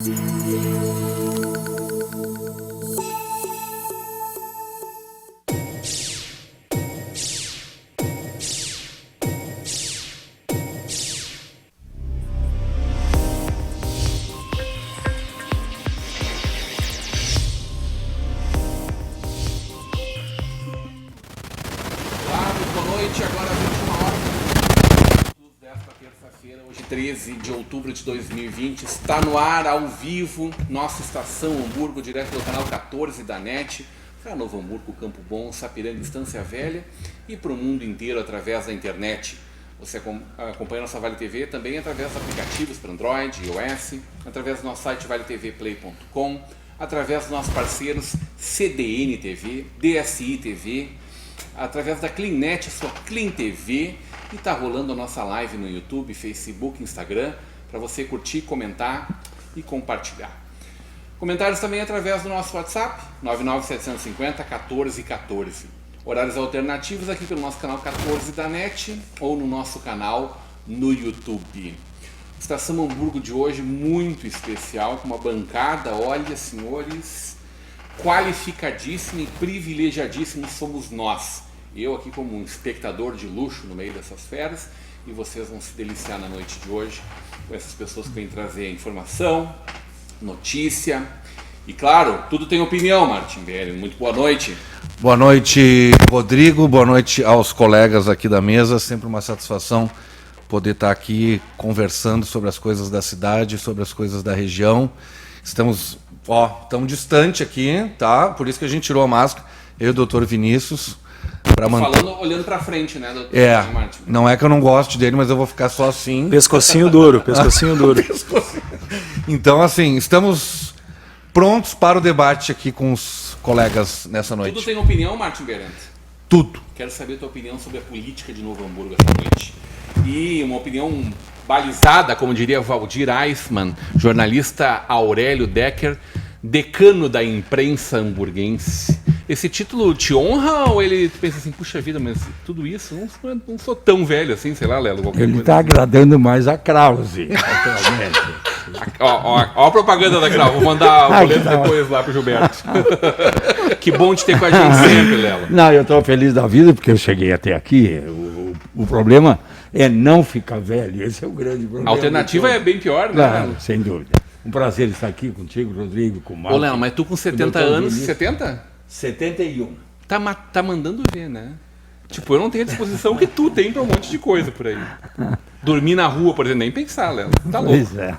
Agora 21 horas desta terça-feira, hoje 13 de outubro de 2020, está no ar ao vivo, nossa estação Hamburgo, direto do canal 14 da NET, para Novo Hamburgo, Campo Bom, Sapiranga, Estância Velha e para o mundo inteiro através da internet. Você acompanha nossa Vale TV também através de aplicativos para Android, iOS, através do nosso site valetvplay.com, através dos nossos parceiros CDN TV, DSI TV, através da CleanNet, sua Clean TV, e está rolando a nossa live no YouTube, Facebook, Instagram, para você curtir, comentar e compartilhar. Comentários também através do nosso WhatsApp, 99750-1414. Horários alternativos aqui pelo nosso canal 14 da NET ou no nosso canal no YouTube. Estação Hamburgo de hoje muito especial, com uma bancada, olha senhores, qualificadíssima e privilegiadíssimo somos nós. Eu aqui como um espectador de luxo no meio dessas feras, e vocês vão se deliciar na noite de hoje com essas pessoas que vêm trazer informação, notícia e, claro, tudo tem opinião, Martin Belli. Muito boa noite. Boa noite, Rodrigo. Boa noite aos colegas aqui da mesa. Sempre uma satisfação poder estar aqui conversando sobre as coisas da cidade, sobre as coisas da região. Estamos distante aqui, tá? Por isso que a gente tirou a máscara. Eu e o doutor Vinícius. Falando, olhando pra frente, né, doutor Martin? Não é que eu não goste dele, mas eu vou ficar só assim. Pescocinho duro, pescocinho duro. Então, assim, estamos prontos para o debate aqui com os colegas nessa noite. Tudo tem opinião, Martin Berent? Tudo. Quero saber a tua opinião sobre a política de Novo Hamburgo essa noite. E uma opinião balizada, como diria Valdir Eisman, jornalista Aurélio Decker, decano da imprensa hamburguense. Esse título te honra ou ele pensa assim, puxa vida, mas tudo isso, não sou tão velho assim, sei lá, Lelo, qualquer Ele coisa. está agradando mais a Krause, naturalmente. Ó a propaganda da Krause, vou mandar o boleto depois lá pro Gilberto. Que bom te ter com a gente sempre, Lelo. Não, eu estou feliz da vida porque eu cheguei até aqui. O problema é não ficar velho, esse é o grande problema. A alternativa é bem pior, né? Claro, sem dúvida. Um prazer estar aqui contigo, Rodrigo, com o Marcos. Ô, Lelo, mas tu com 70 anos, 70? 71. Tá mandando ver, né? Tipo, eu não tenho a disposição que tu tem pra um monte de coisa por aí. Dormir na rua, por exemplo, nem pensar, Léo. Tá louco. Pois é.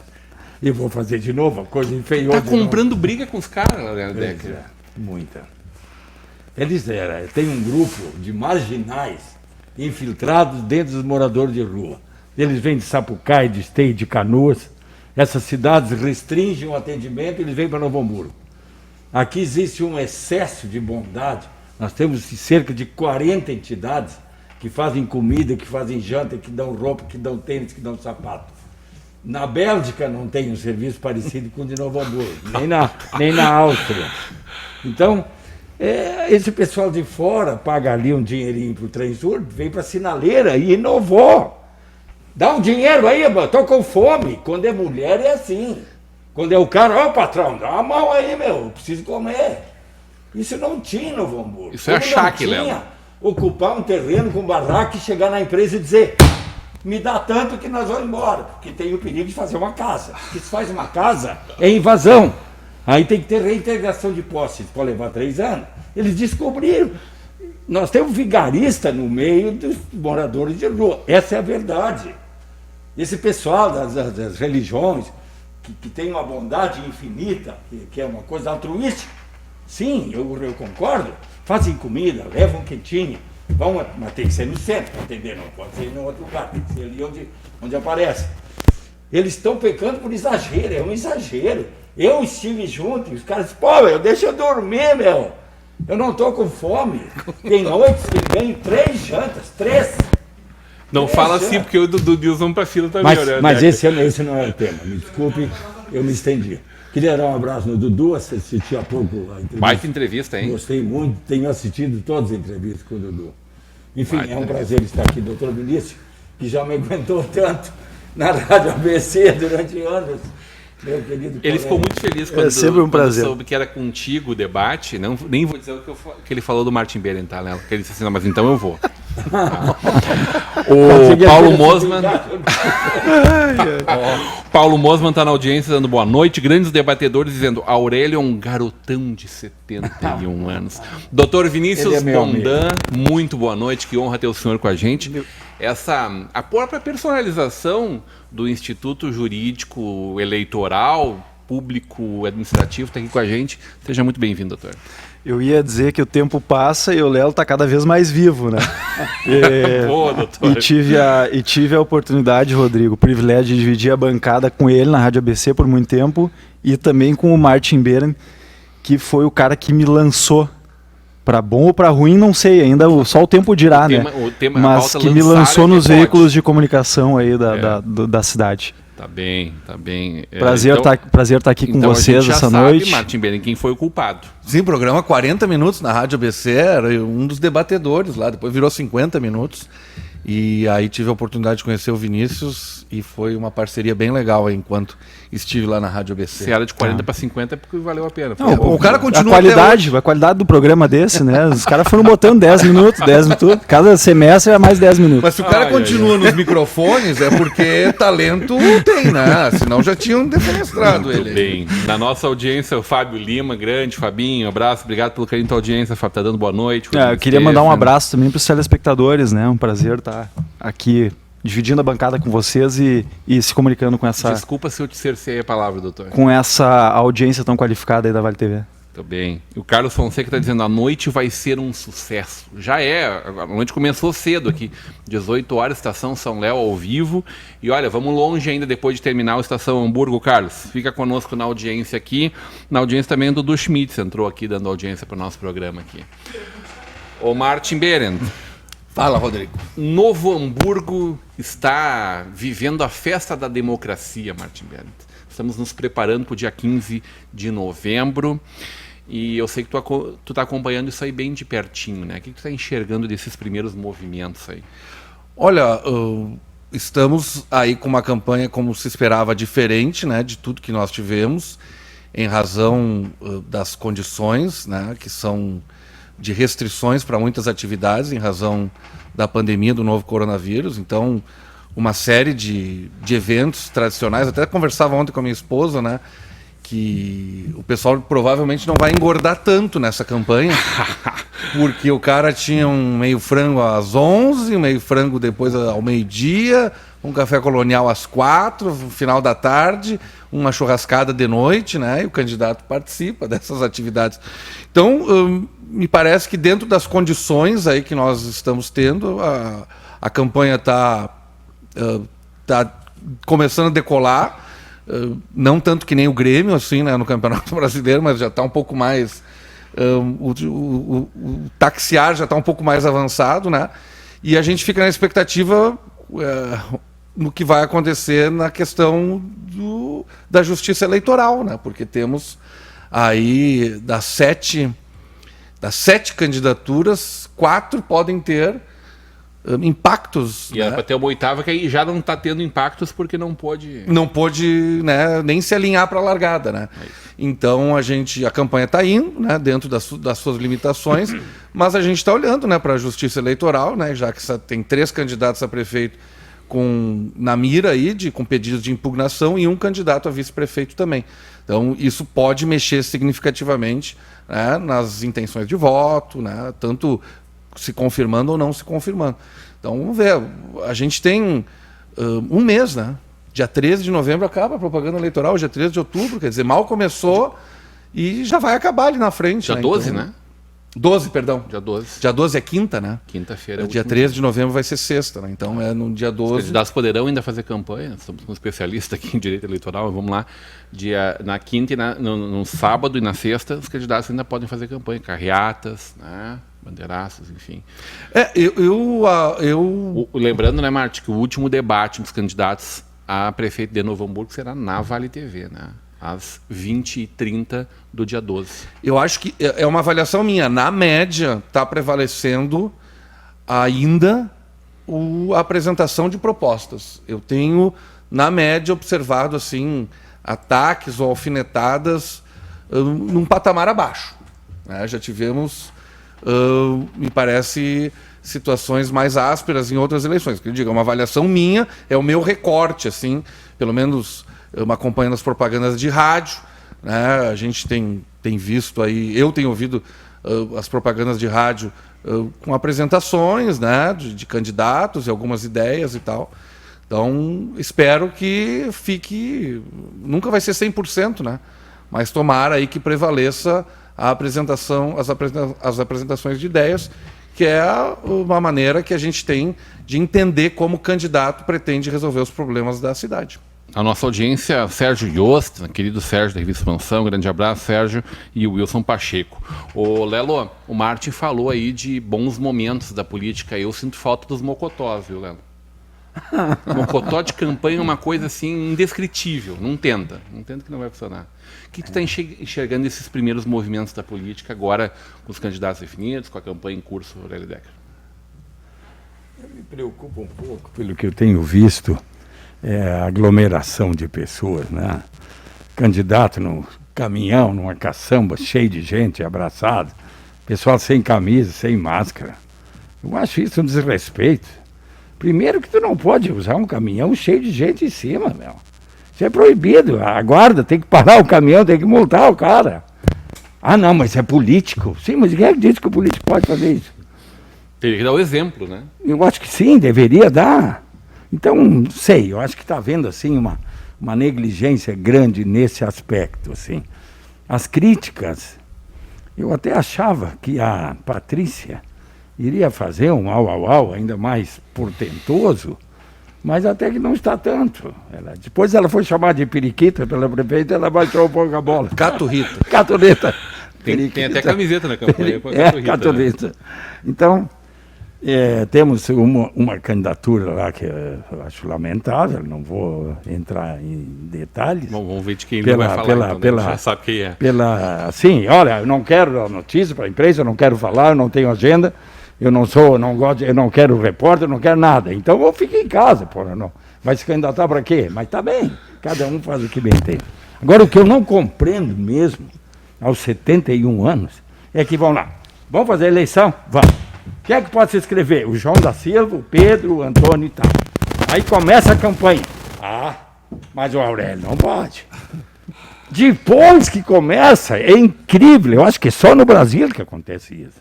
E vou fazer de novo, a coisa enfeiou. Tá comprando briga com os caras, Léo Decker. É, muita. Tem um grupo de marginais infiltrados dentro dos moradores de rua. Eles vêm de Sapucaí, de Esteio, de Canoas. Essas cidades restringem o atendimento e eles vêm para Novo Hamburgo. Aqui existe um excesso de bondade. Nós temos cerca de 40 entidades que fazem comida, que fazem janta, que dão roupa, que dão tênis, que dão sapato. Na Bélgica não tem um serviço parecido com o de Novo Hamburgo, nem na Áustria. Então, esse pessoal de fora paga ali um dinheirinho para o Trensur, vem para a sinaleira e inovou. Dá um dinheiro aí, estou com fome. Quando é mulher é assim. Quando é o cara, ó patrão, dá uma mão aí, eu preciso comer. Isso não tinha em Novo Hamburgo. Isso é achaque, Léo. Ocupar um terreno com barraca e chegar na empresa e dizer, me dá tanto que nós vamos embora, porque tem o perigo de fazer uma casa. Porque se faz uma casa, é invasão. Aí tem que ter reintegração de posses, pode levar 3 anos. Eles descobriram. Nós temos vigarista no meio dos moradores de rua. Essa é a verdade. Esse pessoal das religiões, que tem uma bondade infinita, que é uma coisa altruística, sim, eu concordo, fazem comida, levam quentinha, mas tem que ser no centro para atender, não pode ser em outro lugar, tem que ser ali onde aparece. Eles estão pecando por exagero, é um exagero. Eu estive junto e os caras dizem, deixa eu dormir, eu não estou com fome. Tem noites que ganho 3 jantas, 3. Não fala assim, porque o Dudu Deus vamos pra fila também. Mas esse não é o tema, me desculpe, eu me estendi. Queria dar um abraço no Dudu, assisti há pouco a entrevista. Baita entrevista, hein? Gostei muito, tenho assistido todas as entrevistas com o Dudu. Enfim, é um prazer estar aqui, doutor Vinícius, que já me aguentou tanto na Rádio ABC durante anos. Meu querido Ele ficou muito feliz quando, sempre um prazer. soube que era contigo o debate. Não, nem vou dizer o que ele falou do Martin Beren, tá, Léo? Que ele disse assim, não, mas então eu vou. O Paulo Mosman... Paulo Mosman está na audiência dando boa noite. Grandes debatedores dizendo Aurélio é um garotão de 71 anos. Dr. Vinícius Bondan, muito boa noite. Que honra ter o senhor com a gente. A própria personalização do Instituto Jurídico Eleitoral, Público Administrativo está aqui com a gente. Seja muito bem-vindo, doutor. Eu ia dizer que o tempo passa e o Léo está cada vez mais vivo, né? Boa, doutor. E tive a oportunidade, Rodrigo, o privilégio de dividir a bancada com ele na Rádio ABC por muito tempo e também com o Martin Beren, que foi o cara que me lançou. Para bom ou para ruim, não sei, ainda só o tempo dirá, mas que me lançou nos veículos de comunicação aí da cidade. Tá bem. Prazer estar aqui com vocês essa noite. Martin Beren, quem foi o culpado? Sim, programa 40 minutos na Rádio ABC, era um dos debatedores lá, depois virou 50 minutos. E aí tive a oportunidade de conhecer o Vinícius e foi uma parceria bem legal aí, enquanto estive lá na Rádio ABC. Se era de 40 para 50 é porque valeu a pena. Não, o cara continua a qualidade do programa desse, né? Os caras foram botando 10 minutos. Cada semestre é mais 10 minutos. Mas se o cara continua nos microfones é porque talento tem, né? Senão já tinham defenestrado ele. Bem, na nossa audiência, o Fábio Lima, grande Fabinho, abraço, obrigado pelo carinho da audiência, Fábio, tá dando boa noite. Eu queria mandar um abraço também para os telespectadores, né? Um prazer estar aqui dividindo a bancada com vocês e se comunicando com essa... Desculpa se eu te cerceei a palavra, doutor. Com essa audiência tão qualificada aí da Vale TV. Muito bem. O Carlos Fonseca está dizendo, a noite vai ser um sucesso. Já é, a noite começou cedo aqui, 18 horas, Estação São Léo ao vivo. E olha, vamos longe ainda depois de terminar o Estação Hamburgo, Carlos. Fica conosco na audiência aqui. Na audiência também do Dudu Schmitz, entrou aqui dando audiência para o nosso programa aqui. O Martin Beren. Fala, Rodrigo. Novo Hamburgo está vivendo a festa da democracia, Martin Beren. Estamos nos preparando para o dia 15 de novembro e eu sei que tu está acompanhando isso aí bem de pertinho, né? O que tu está enxergando desses primeiros movimentos aí? Olha, estamos aí com uma campanha, como se esperava, diferente, né, de tudo que nós tivemos, em razão das condições, né, que são de restrições para muitas atividades, em razão da pandemia do novo coronavírus. Então, uma série de eventos tradicionais. Até conversava ontem com a minha esposa, né, que o pessoal provavelmente não vai engordar tanto nessa campanha, porque o cara tinha um meio frango às 11, um meio frango depois ao meio-dia, um café colonial às 4, no final da tarde, uma churrascada de noite, né, e o candidato participa dessas atividades. Então, me parece que dentro das condições aí que nós estamos tendo, a campanha está começando a decolar, não tanto que nem o Grêmio, assim, né, no Campeonato Brasileiro, mas já está um pouco mais... o taxiar já está um pouco mais avançado, né? E a gente fica na expectativa no que vai acontecer na questão da justiça eleitoral, né? Porque temos aí das sete candidaturas, 4 podem ter impactos. E era para ter uma oitava que aí já não está tendo impactos porque não pôde... Não pôde, né, nem se alinhar para a largada, né? Então a campanha está indo, né, dentro das suas limitações, mas a gente está olhando, né, para a justiça eleitoral, né, já que tem 3 candidatos a prefeito na mira aí, com pedidos de impugnação, e um candidato a vice-prefeito também. Então isso pode mexer significativamente, né, nas intenções de voto, né, tanto se confirmando ou não se confirmando. Então vamos ver, a gente tem um mês, né? Dia 13 de novembro acaba a propaganda eleitoral, dia 13 de outubro, quer dizer, mal começou e já vai acabar ali na frente. Dia 12, né? 12, perdão. Dia 12. Dia 12 é quinta, né? Quinta-feira. Dia 13 de novembro vai ser sexta, né? Então é no dia 12. Os candidatos poderão ainda fazer campanha, somos um especialista aqui em direito eleitoral, vamos lá. Na quinta, e no sábado e na sexta, os candidatos ainda podem fazer campanha, carreatas, né? Bandeiraços, enfim. Lembrando, né, Marti, que o último debate dos candidatos a prefeito de Novo Hamburgo será na Vale TV, né? Às 20h30 do dia 12. Eu acho que é uma avaliação minha. Na média, está prevalecendo ainda a apresentação de propostas. Eu tenho, na média, observado assim, ataques ou alfinetadas num patamar abaixo, né? Já tivemos, me parece, situações mais ásperas em outras eleições. Que eu digo, é uma avaliação minha, é o meu recorte, assim, pelo menos acompanhando as propagandas de rádio, né? A gente tem visto aí, eu tenho ouvido as propagandas de rádio com apresentações, né, de candidatos e algumas ideias e tal. Então, espero que fique... Nunca vai ser 100%, né? Mas tomara aí que prevaleça a apresentação, as apresentações de ideias, que é uma maneira que a gente tem de entender como o candidato pretende resolver os problemas da cidade. A nossa audiência, Sérgio Yost, querido Sérgio da Revista Expansão, grande abraço, Sérgio, e o Wilson Pacheco. Ô Lelo, o Martin falou aí de bons momentos da política, eu sinto falta dos mocotós, viu, Lelo? Mocotó de campanha é uma coisa assim indescritível, não tenta que não vai funcionar. O que tu está enxergando esses primeiros movimentos da política agora, com os candidatos definidos, com a campanha em curso, Aurélio Decker? Eu me preocupo um pouco pelo que eu tenho visto. A aglomeração de pessoas, né? Candidato no caminhão, numa caçamba, cheio de gente, abraçado, pessoal sem camisa, sem máscara. Eu acho isso um desrespeito. Primeiro que tu não pode usar um caminhão cheio de gente em cima, meu. Isso é proibido. A guarda tem que parar o caminhão, tem que multar o cara. Ah, não, mas é político. Sim, mas quem é que disse que o político pode fazer isso? Teria que dar o exemplo, né? Eu acho que sim, deveria dar. Então, não sei, eu acho que está havendo assim, uma negligência grande nesse aspecto. Assim. As críticas, eu até achava que a Patrícia iria fazer um au ainda mais portentoso, mas até que não está tanto. Depois ela foi chamada de periquita pela prefeita, ela baixou um pouco a bola. Caturrita. Caturita. Tem até camiseta na campanha. Caturita. Né? Então... temos uma candidatura lá que eu acho lamentável, não vou entrar em detalhes. Bom, vamos ver de quem ele vai falar, então, já sabe quem é. Sim, olha, eu não quero dar notícia para a imprensa, eu não quero falar, eu não tenho agenda, eu não quero repórter, eu não quero nada. Então eu fico em casa, porra, não. Vai se candidatar para quê? Mas tá bem, cada um faz o que bem tem. Agora, o que eu não compreendo mesmo, aos 71 anos, é que vão lá, vamos fazer a eleição? Vamos. Quem é que pode se inscrever? O João da Silva, o Pedro, o Antônio e tal. Aí começa a campanha. Ah, mas o Aurélio não pode. Depois que começa, é incrível. Eu acho que é só no Brasil que acontece isso.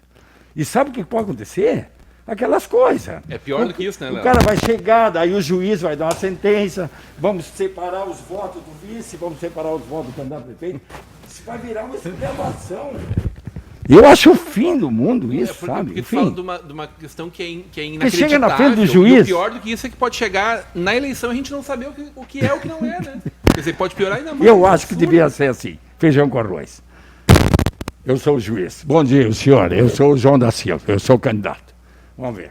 E sabe o que pode acontecer? Aquelas coisas. É pior do que isso, né, Léo? O cara vai chegar, daí o juiz vai dar uma sentença, vamos separar os votos do vice, vamos separar os votos do candidato a prefeito. Isso vai virar uma esculhambação. Eu acho o fim do mundo isso, sabe? Porque tu fala de uma questão que é inacreditável. Que chega na frente do juiz. E o pior do que isso é que pode chegar na eleição e a gente não saber o que é o que não é, né? Quer dizer, pode piorar ainda mais. Eu acho que devia ser assim, feijão com arroz. Eu sou o juiz. Bom dia, senhor. Eu sou o João da Silva, eu sou o candidato. Vamos ver.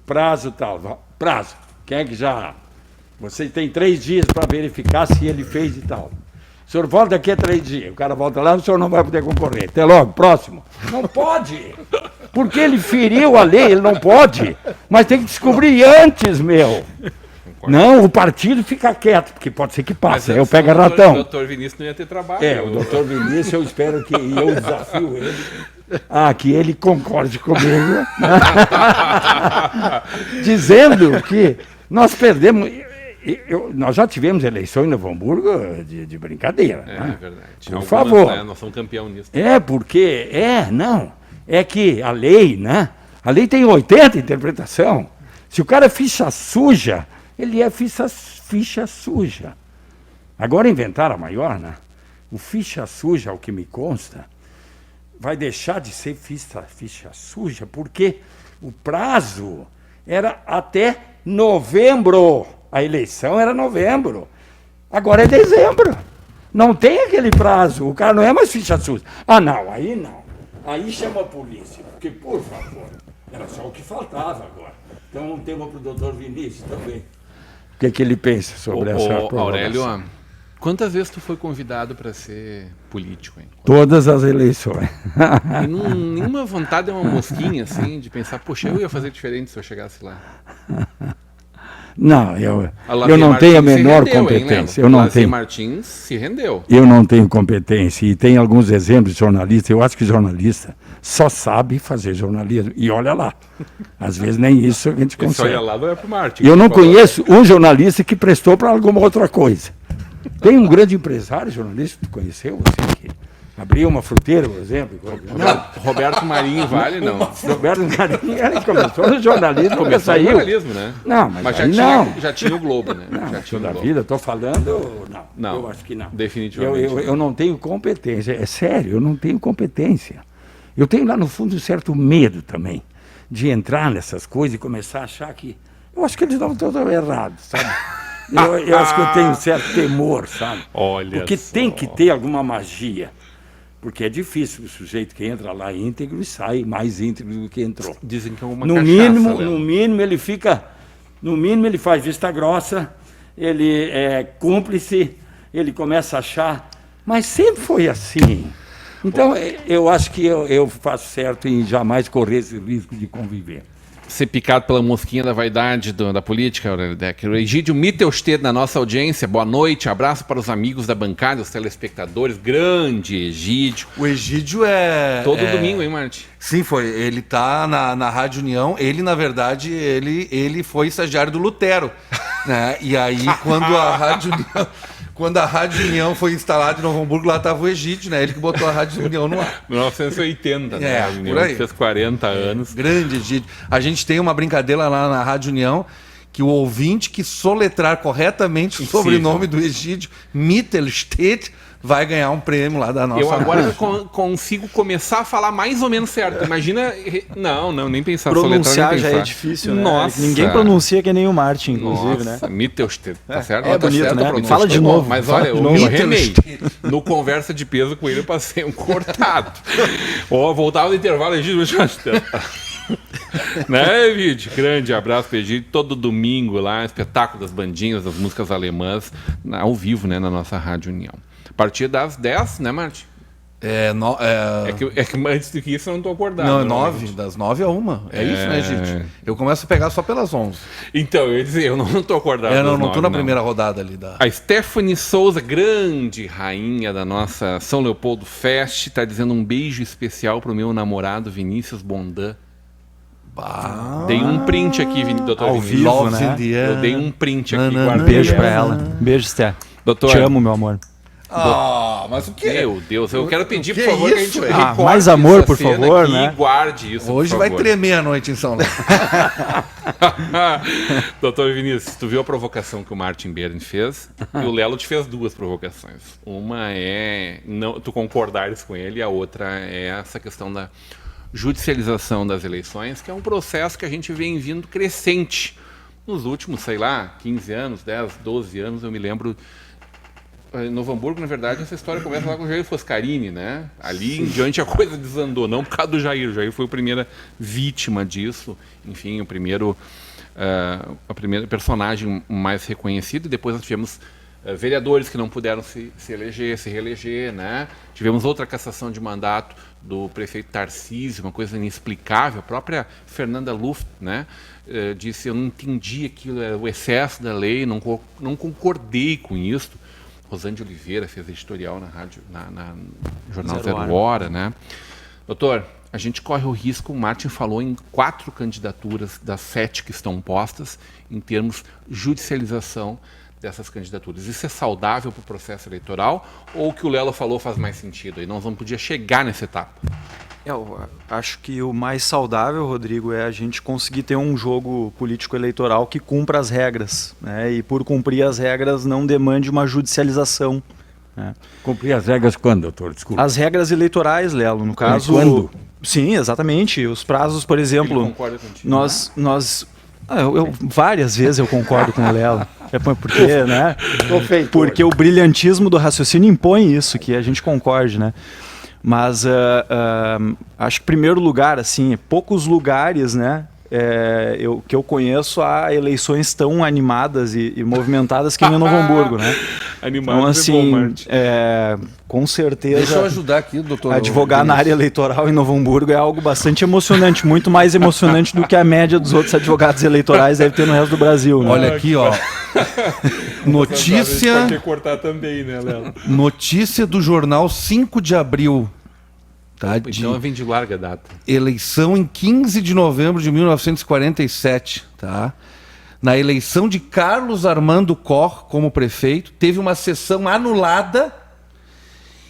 Prazo tal. Prazo. Quem é que já... Você tem 3 dias para verificar se ele fez e tal. O senhor volta daqui a 3 dias. O cara volta lá, o senhor não vai poder concorrer. Até logo, próximo. Não pode. Porque ele feriu a lei, ele não pode. Mas tem que descobrir antes, meu. Não, o partido fica quieto, porque pode ser que passe. Aí eu pego ratão. O doutor Vinícius não ia ter trabalho. O doutor Vinícius, eu espero que eu desafio ele. Que ele concorde comigo. Dizendo que nós perdemos... nós já tivemos eleição em Novo Hamburgo de brincadeira. Né? É verdade. Por favor. Né? Nós somos campeão nisso. Porque... É que a lei, né? A lei tem 80 interpretação. Se o cara é ficha suja, ele é ficha suja. Agora inventaram a maior, né? O ficha suja, ao que me consta, vai deixar de ser ficha suja, porque o prazo era até novembro. A eleição era novembro. Agora é dezembro. Não tem aquele prazo. O cara não é mais ficha suja. Não, aí não. Aí chama a polícia. Porque, por favor, era só o que faltava agora. Então, um tema para o doutor Vinícius também. O que ele pensa sobre essa prorrogação? Aurélio, quantas vezes tu foi convidado para ser político, hein? Todas as eleições. E nenhuma vontade é uma mosquinha, assim, de pensar, poxa, eu ia fazer diferente se eu chegasse lá. Não, eu Lazer não tenho a Martins se menor rendeu, hein, competência. Lelo? Eu não Lazer tenho. Martins se rendeu. Eu não tenho competência. E tem alguns exemplos de jornalista. Eu acho que jornalista só sabe fazer jornalismo. E olha lá. Às vezes nem isso a gente Esse consegue. olha lá não é pro Martin. Eu não Por favor. conheço um jornalista que prestou para alguma outra coisa. Tem um grande empresário jornalista que tu conheceu, assim, que abriu uma fruteira, por exemplo. Roberto Marinho vale, não. Roberto Marinho, ele começou no jornalismo, Começou no saiu. jornalismo, né? Não, mas já aí tinha, não. já tinha o Globo, né? Não, já tinha o toda a Globo. vida, estou falando, não, Não, eu acho que não. definitivamente Eu não tenho competência, é sério, eu não tenho competência. Eu tenho lá no fundo um certo medo também de entrar nessas coisas e começar a achar que... Eu acho que eles não estão errados, sabe? Eu acho que eu tenho um certo temor, sabe? Olha Porque só. tem que ter alguma magia. Porque é difícil o sujeito que entra lá íntegro e sai mais íntegro do que entrou. Dizem que é uma No cachaça, mínimo ele fica, no mínimo ele faz vista grossa, ele é cúmplice, ele começa a achar, mas sempre foi assim. Então eu acho que eu faço certo em jamais correr esse risco de conviver. Ser picado pela mosquinha da vaidade da política, Aurélio Decker. O Egídio Mittelstedt na nossa audiência. Boa noite, abraço para os amigos da bancada, os telespectadores. Grande Egídio. O Egídio é... Todo domingo, hein, Marti? Sim, foi. Ele tá na Rádio União. Ele, na verdade, ele foi estagiário do Lutero. Né? E aí, quando a Rádio União foi instalada em Novo Hamburgo, lá estava o Egídio, né? Ele que botou a Rádio União no ar. 1980, né? A União por aí. fez 40 anos. Grande Egídio. A gente tem uma brincadeira lá na Rádio União que o ouvinte que soletrar corretamente o sobrenome do Egídio Mittelstedt vai ganhar um prêmio lá da nossa Eu agora rádio. consigo começar a falar mais ou menos certo. Imagina... Não, nem pensar. Pronunciar soletrar, nem já pensar. é difícil, né? Nossa. Ninguém pronuncia que nem o Martin, inclusive, Nossa, né? Mittelstedt, tá certo? é Tá bonito, certo a né? pronúncia. Fala de Tá bom, novo. Mas Fala olha, de eu novo. me remei. No conversa de peso com ele, eu passei um cortado. Voltava do intervalo, Egídio, né, Egídio? Grande abraço pro Egídio. Todo domingo lá, espetáculo das bandinhas, das músicas alemãs, ao vivo, né, na nossa Rádio União. A partir das 10, né, Marti? É que antes do que isso eu não tô acordado. Não, é normalmente. 9, das 9 a 1. É isso, né, gente? Eu começo a pegar só pelas 11. Então, eu ia dizer, eu não tô acordado. Não das tô 9, na primeira rodada ali da... A Stephanie Souza, grande rainha da nossa São Leopoldo Fest, tá dizendo um beijo especial pro meu namorado Vinícius Bondan. Dei um print aqui, doutor Ao Vinícius. vivo, Loves né? in the air. Eu dei um print aqui. Não, guardei. Beijo pra ela. Beijo, Sté. Doutor, Te amo, meu amor. Mas o quê? Meu Deus, eu quero pedir, que por favor, é que a gente isso, recorte mais amor, essa por cena favor, aqui né? E guarde isso, Hoje por vai favor. tremer a noite em São Paulo. Doutor Vinícius, tu viu a provocação que o Martin Beren fez? E o Lelo te fez duas provocações. Uma é tu concordares com ele, e a outra é essa questão da judicialização das eleições, que é um processo que a gente vem vindo crescente. Nos últimos, 15 anos, 10, 12 anos, eu me lembro... Em Novo Hamburgo, na verdade, essa história começa lá com o Jair Foscarini, né? Ali em diante a coisa desandou, não por causa do Jair. O Jair foi a primeira vítima disso, enfim, a primeira personagem mais reconhecida. E depois nós tivemos vereadores que não puderam se reeleger, né? Tivemos outra cassação de mandato do prefeito Tarcísio, uma coisa inexplicável. A própria Fernanda Luft, né? Disse, eu não entendi aquilo, era o excesso da lei, não concordei com isso. Rosane de Oliveira fez editorial na rádio, no jornal Zero Hora, né? Doutor, a gente corre o risco, o Martin falou em 4 candidaturas das 7 que estão postas, em termos de judicialização dessas candidaturas. Isso é saudável para o processo eleitoral ou o que o Lelo falou faz mais sentido? E nós não podíamos chegar nessa etapa. Eu acho que o mais saudável, Rodrigo, é a gente conseguir ter um jogo político-eleitoral que cumpra as regras, né? E por cumprir as regras não demande uma judicialização, né? Cumprir as regras quando, doutor? Desculpa. As regras eleitorais, Lelo, no caso... Quando? Sim, exatamente. Os prazos, por exemplo... Ele concorda contigo. Várias vezes eu concordo com o Lelo. É porque, né? Porque o brilhantismo do raciocínio impõe isso, que a gente concorde, né? Mas acho que, em primeiro lugar, assim, poucos lugares, né, que eu conheço, há eleições tão animadas e movimentadas que em Novo Hamburgo, né? Animado Então, assim, Martin. com certeza, Deixa eu ajudar aqui, doutor. advogar na área eleitoral em Novo Hamburgo é algo bastante emocionante, muito mais emocionante do que a média dos outros advogados eleitorais deve ter no resto do Brasil, né? Olha aqui, ó. Notícia. Pode cortar também, né, Léo? Notícia do jornal 5 de abril. Tá? Então vem de larga data. Eleição em 15 de novembro de 1947. Tá? Na eleição de Carlos Armando Koch como prefeito, teve uma sessão anulada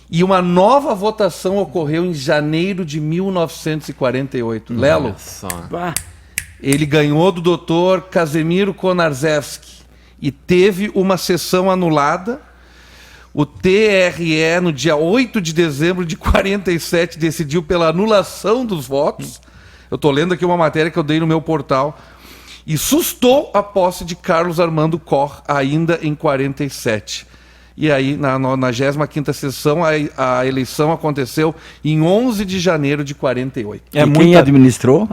e uma nova votação ocorreu em janeiro de 1948. Lelo, Olha só. ele ganhou do doutor Casemiro Konarzewski e teve uma sessão anulada. O TRE, no dia 8 de dezembro de 47, decidiu pela anulação dos votos. Eu estou lendo aqui uma matéria que eu dei no meu portal. E sustou a posse de Carlos Armando Koch ainda em 47. E aí, na 95ª sessão, a eleição aconteceu em 11 de janeiro de 48. Quem administrou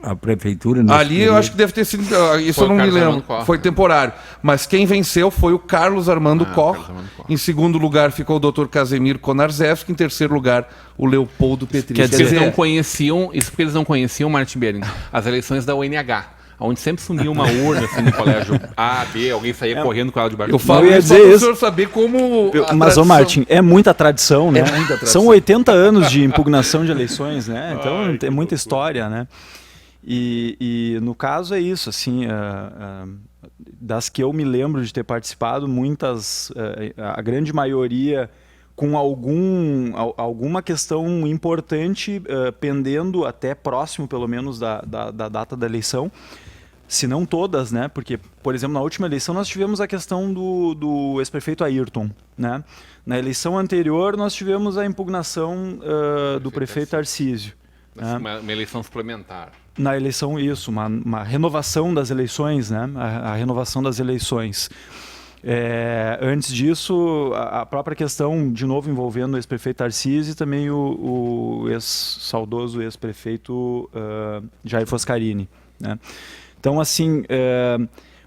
a prefeitura? Ali eu acho que deve ter sido, isso Foi eu não o me Carlos lembro, Armando Koch, foi né? temporário. Mas quem venceu foi o Carlos Armando Koch. Carlos Armando Koch. Em segundo lugar ficou o Dr. Casemiro Konarzewski. Em terceiro lugar, o Leopoldo Petri. Quer dizer, eles não conheciam, isso porque eles não conheciam, Martin Bering, as eleições da UNH. Onde sempre sumia uma urna assim, no colégio A, B, alguém saía correndo com ela debaixo Eu do falo ia isso dizer para o isso. senhor saber como. Mas, ô Martin, é muita tradição, né? É muita tradição. São 80 anos de impugnação de eleições, né? Então tem muita história, né? E no caso é isso, assim, das que eu me lembro de ter participado, muitas, a grande maioria com alguma questão importante pendendo até próximo, pelo menos, da data da eleição. Se não todas, né? Porque, por exemplo, na última eleição nós tivemos a questão do ex-prefeito Ayrton, né? Na eleição anterior nós tivemos a impugnação do prefeito Tarcísio. Né? uma eleição suplementar. Na eleição, isso, uma renovação das eleições, né? A renovação das eleições. Antes disso, a própria questão, de novo, envolvendo o ex-prefeito Tarcísio e também o saudoso ex-prefeito Jair Foscarini, né? Então, assim,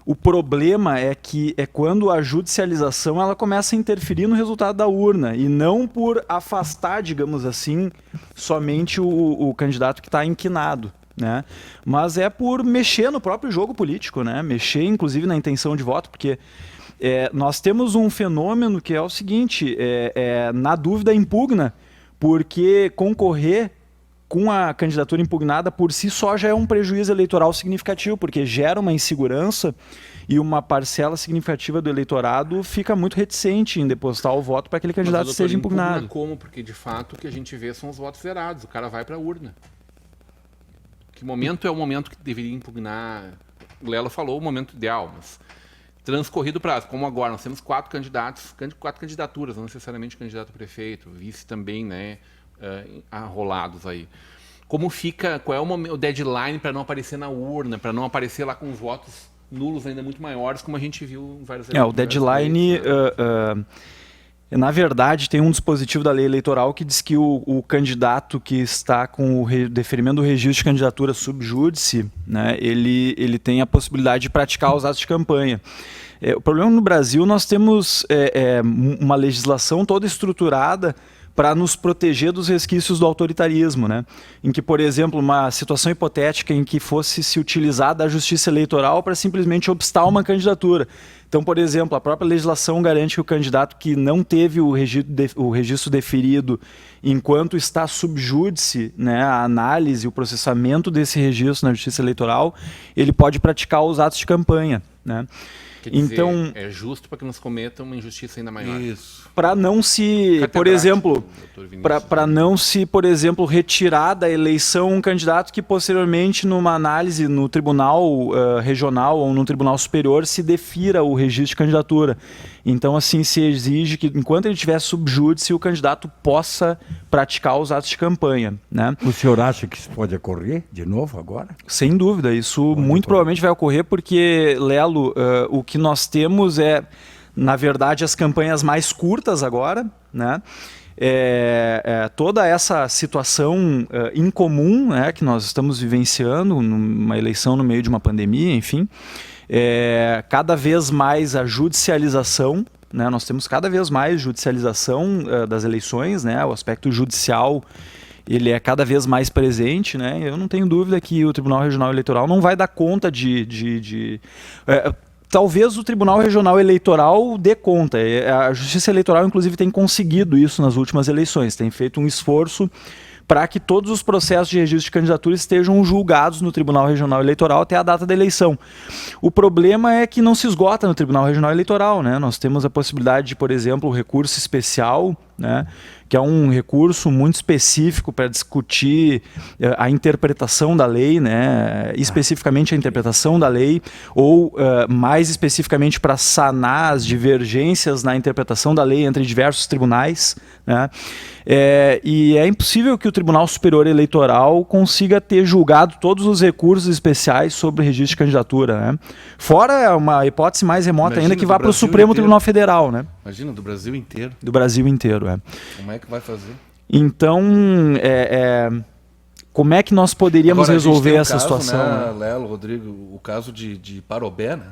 o problema é que quando a judicialização ela começa a interferir no resultado da urna e não por afastar, digamos assim, somente o candidato que está inquinado, né? Mas é por mexer no próprio jogo político, né? Mexer, inclusive, na intenção de voto, porque nós temos um fenômeno que é o seguinte, na dúvida impugna, porque concorrer com a candidatura impugnada por si só já é um prejuízo eleitoral significativo, porque gera uma insegurança e uma parcela significativa do eleitorado fica muito reticente em depositar o voto para aquele candidato que seja impugnado. Como? Porque, de fato, o que a gente vê são os votos zerados. O cara vai para a urna. Que momento é o momento que deveria impugnar? O Lelo falou o momento ideal, mas transcorrido o prazo, como agora, nós temos 4 candidaturas, não necessariamente candidato a prefeito, vice também, né? Arrolados aí. Como fica, qual é o deadline para não aparecer na urna, para não aparecer lá com os votos nulos ainda muito maiores, como a gente viu em várias o deadline, na verdade, tem um dispositivo da lei eleitoral que diz que o candidato que está com o deferimento do registro de candidatura sub júdice, né, ele tem a possibilidade de praticar os atos de campanha. O problema no Brasil, nós temos uma legislação toda estruturada para nos proteger dos resquícios do autoritarismo, né? Em que, por exemplo, uma situação hipotética em que fosse se utilizar da justiça eleitoral para simplesmente obstar uma candidatura. Então, por exemplo, a própria legislação garante que o candidato que não teve o registro deferido enquanto está sub júdice, né, a análise, o processamento desse registro na justiça eleitoral, ele pode praticar os atos de campanha, né? Quer dizer, então, é justo para que nos cometam uma injustiça ainda maior. Isso. Para não se, por exemplo, para não se, por exemplo, retirar da eleição um candidato que posteriormente, numa análise no tribunal regional ou no tribunal superior, se defira o registro de candidatura. Então, assim, se exige que, enquanto ele estiver sub júdice, o candidato possa praticar os atos de campanha, né? O senhor acha que isso pode ocorrer de novo agora? Sem dúvida, isso muito provavelmente vai ocorrer porque, Lelo, o que nós temos na verdade, as campanhas mais curtas agora, né? toda essa situação incomum, né, que nós estamos vivenciando, numa eleição no meio de uma pandemia, enfim, cada vez mais a judicialização, né, nós temos cada vez mais judicialização das eleições, né, o aspecto judicial ele é cada vez mais presente, né? Eu não tenho dúvida que o Tribunal Regional Eleitoral não vai dar conta talvez o Tribunal Regional Eleitoral dê conta. A Justiça Eleitoral, inclusive, tem conseguido isso nas últimas eleições, tem feito um esforço para que todos os processos de registro de candidatura estejam julgados no Tribunal Regional Eleitoral até a data da eleição. O problema é que não se esgota no Tribunal Regional Eleitoral, né? Nós temos a possibilidade de, por exemplo, o recurso especial, né, que é um recurso muito específico para discutir a interpretação da lei, né, especificamente a interpretação da lei, ou mais especificamente para sanar as divergências na interpretação da lei entre diversos tribunais, né, e é impossível que o Tribunal Superior Eleitoral consiga ter julgado todos os recursos especiais sobre registro de candidatura, né. Fora uma hipótese mais remota ainda que vá para o Supremo Tribunal Federal, né. Imagina, do Brasil inteiro. Do Brasil inteiro, Como é que vai fazer? Então, como é que nós poderíamos resolver essa situação? Né, Lelo, Rodrigo, o caso de Parobé, né?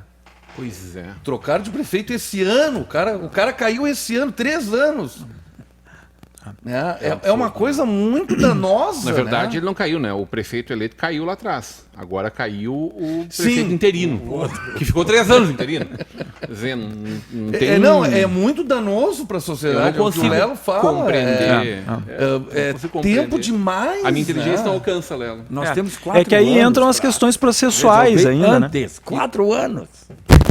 Pois é. Trocaram de prefeito esse ano, o cara caiu esse ano, 3 anos. É uma coisa muito danosa. Na verdade, né? ele não caiu, né? O prefeito eleito caiu lá atrás. Agora caiu o prefeito interino, que ficou 3 anos interino. Quer dizer, não tem... É muito danoso para a sociedade. Eu não consigo o Lelo fala. compreender. Tempo demais. A minha inteligência né? não alcança, Lelo. Nós temos 4 anos. É que aí entram as questões processuais ainda, né? Antes, 4 anos.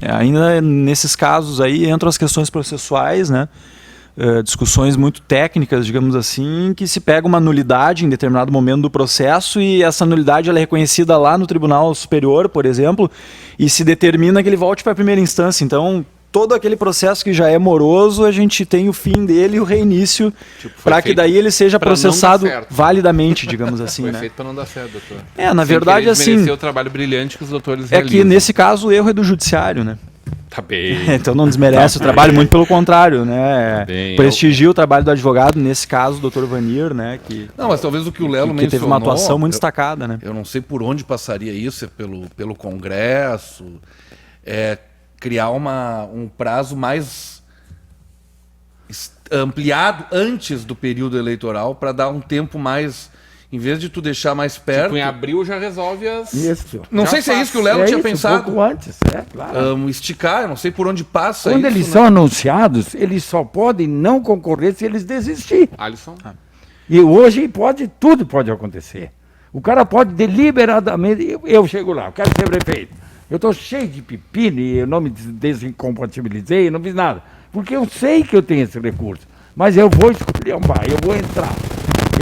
Ainda nesses casos aí entram as questões processuais, né? Discussões muito técnicas, digamos assim, que se pega uma nulidade em determinado momento do processo e essa nulidade ela é reconhecida lá no Tribunal Superior, por exemplo, e se determina que ele volte para a primeira instância. Então, todo aquele processo que já é moroso, a gente tem o fim dele e o reinício, para que daí ele seja processado validamente, digamos assim. Foi né? feito para não dar certo, doutor. Na verdade, assim... o trabalho brilhante que os doutores realizam. Que nesse caso o erro é do judiciário, né? Tá bem. Então não desmerece o trabalho, muito pelo contrário, né? Prestigia o trabalho do advogado, nesse caso, o Dr. Vanir, né? Não, mas talvez o que o Lelo mencionou... teve uma atuação muito destacada, né? Eu não sei por onde passaria isso, pelo Congresso, criar um prazo mais ampliado antes do período eleitoral para dar um tempo mais... Em vez de tu deixar mais perto... Tipo, em abril já resolve as... Isso. Não sei se é isso que o Lelo tinha pensado. Um pouco antes, claro. Esticar, eu não sei por onde passa Quando isso. Quando eles são anunciados, eles só podem não concorrer se eles desistirem. Alisson? E hoje tudo pode acontecer. O cara pode deliberadamente... Eu chego lá, eu quero ser prefeito. Eu estou cheio de pepino e eu não me desincompatibilizei, não fiz nada. Porque eu sei que eu tenho esse recurso. Mas eu vou escolher um bar, eu vou entrar.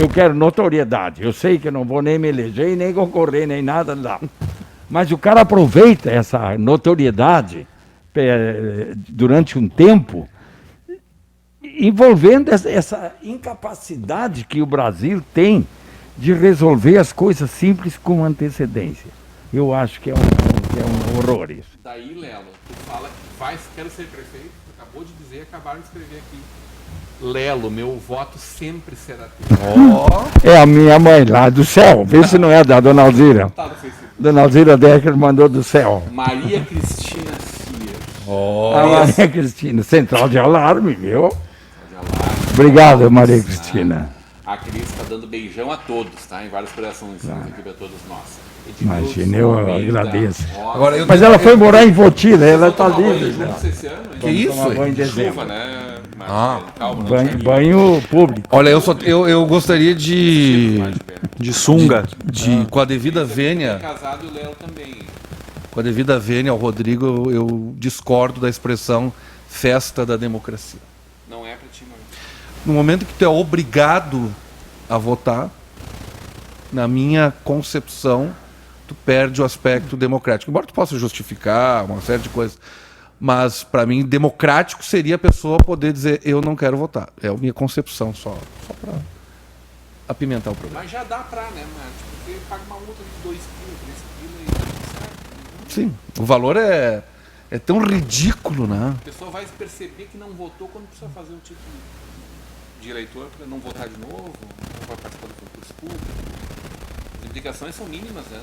Eu quero notoriedade. Eu sei que eu não vou nem me eleger, nem concorrer, nem nada lá. Mas o cara aproveita essa notoriedade durante um tempo, envolvendo essa incapacidade que o Brasil tem de resolver as coisas simples com antecedência. Eu acho que é um horror isso. Daí, Lelo, tu fala que quero ser prefeito, acabou de dizer, acabaram de escrever aqui. Lelo, meu voto sempre será teu. É a minha mãe lá do céu. Vê se não é da Dona Alzira. Dona Alzira Decker mandou do céu. Maria Cristina Cier. A Maria Cristina, central de alarme, meu. Obrigado, Maria Cristina. A Cris está dando beijão a todos, tá? Em vários corações, aqui para todos nós. Imagina, eu agradeço. Agora, mas ela foi morar em Voti, né? Ela está livre. Que isso? Banho de Chuva, né? Calma, banho público. Olha, eu gostaria de sunga. Com a devida vênia. Casado e o Léo também. Com a devida vênia ao Rodrigo, eu discordo da expressão festa da democracia. Não é para ti, mano. No momento que tu é obrigado a votar, na minha concepção, tu perde o aspecto democrático. Embora tu possa justificar uma série de coisas, mas para mim democrático seria a pessoa poder dizer eu não quero votar. É a minha concepção só para apimentar o problema. Mas já dá para, né, mano? Porque paga uma multa de 2 quilos, 3 quilos e tudo certo. Sim, o valor é tão ridículo, né? A pessoa vai perceber que não votou quando precisa fazer um tipo de eleitor para não votar de novo, não vai participar do concurso público. As implicações são mínimas, né?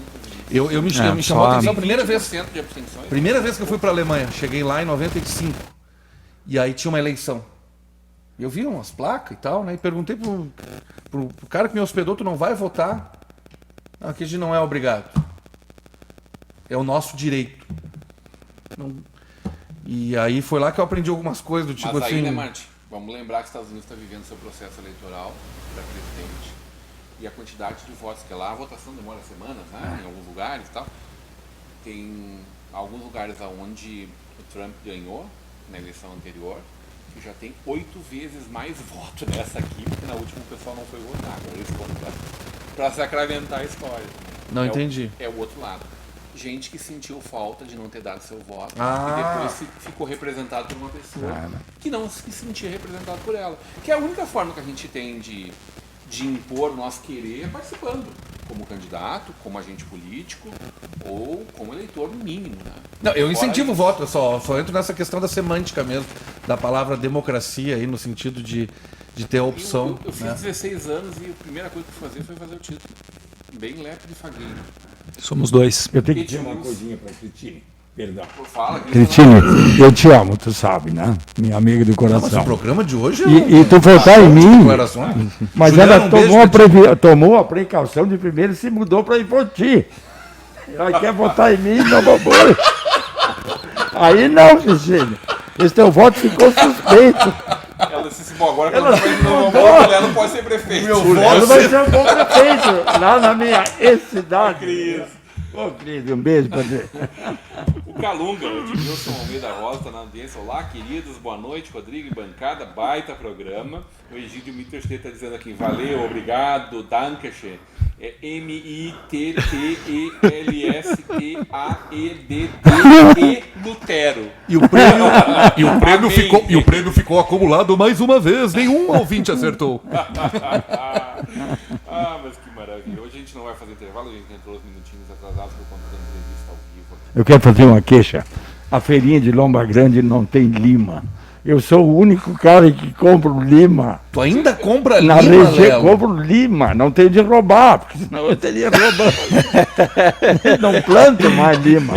Eu me chamou a só atenção a primeira vez. 20% de abstenções. Primeira vez que eu fui para a Alemanha, cheguei lá em 95. E aí tinha uma eleição. Eu vi umas placas e tal, né? E perguntei pro cara que me hospedou, tu não vai votar? Não, aqui a gente não é obrigado. É o nosso direito. Não... E aí foi lá que eu aprendi algumas coisas do tipo Mas aí, assim... né, Martin? Vamos lembrar que os Estados Unidos está vivendo seu processo eleitoral para presidente. E a quantidade de votos que é lá, a votação demora semanas, né? Em alguns lugares e tal. Tem alguns lugares onde o Trump ganhou na eleição anterior, que já tem 8 vezes mais voto nessa aqui, porque na última o pessoal não foi votar. Agora eles foram para sacramentar a história. Não entendi. É o outro lado. Gente que sentiu falta de não ter dado seu voto Ah. e depois ficou representado por uma pessoa que não se sentia representado por ela. Que é a única forma que a gente tem de impor o nosso querer é participando, como candidato, como agente político ou como eleitor no mínimo. Né? Não, eu Fora incentivo o isso. voto, eu só entro nessa questão da semântica mesmo, da palavra democracia aí, no sentido de ter a opção. Eu fiz né? 16 anos e a primeira coisa que eu fui fazer foi fazer o título. Bem lépido e faguinho. Somos dois. Eu tenho que dizer uma coisinha para Cristine. Perdão. Fala, Cristine, eu te amo, tu sabe, né? Minha amiga do Mas o coração. programa de hoje E tu votar em mim, declarações. mas Juliana, ela um beijo tomou, pra ti. tomou a precaução de primeiro se mudou para ir por ti. Ela quer votar em mim, não vou. Aí não, Cristine. Esse teu voto ficou suspeito. Ela disse assim, bom, agora que Ela ela vai mudou. ela não pode ser prefeito. Ela vai ser um bom prefeito lá na minha ex-cidade. Ô, Cris, um beijo pra você. O Calunga, o Edmilson Almeida Rosa, está na audiência. Olá, queridos, boa noite, Rodrigo e bancada, baita programa. O Egídio Mitterstedt está dizendo aqui, valeu, obrigado, Dankeschön. É M-I-T-T-E-L-S-T-A-E-D-T-E Lutero. E o prêmio ficou acumulado mais uma vez, nenhum ouvinte acertou. Mas que maravilha. Hoje a gente não vai fazer intervalo, a gente entrou uns minutinhos atrasados por conta da entrevista ao vivo aqui. Eu quero fazer uma queixa. A feirinha de Lomba Grande não tem lima. Eu sou o único cara que compro lima. Tu ainda compra Na lima, região, Léo? compro lima. Não tenho de roubar, porque senão eu teria roubado. Não planto mais lima.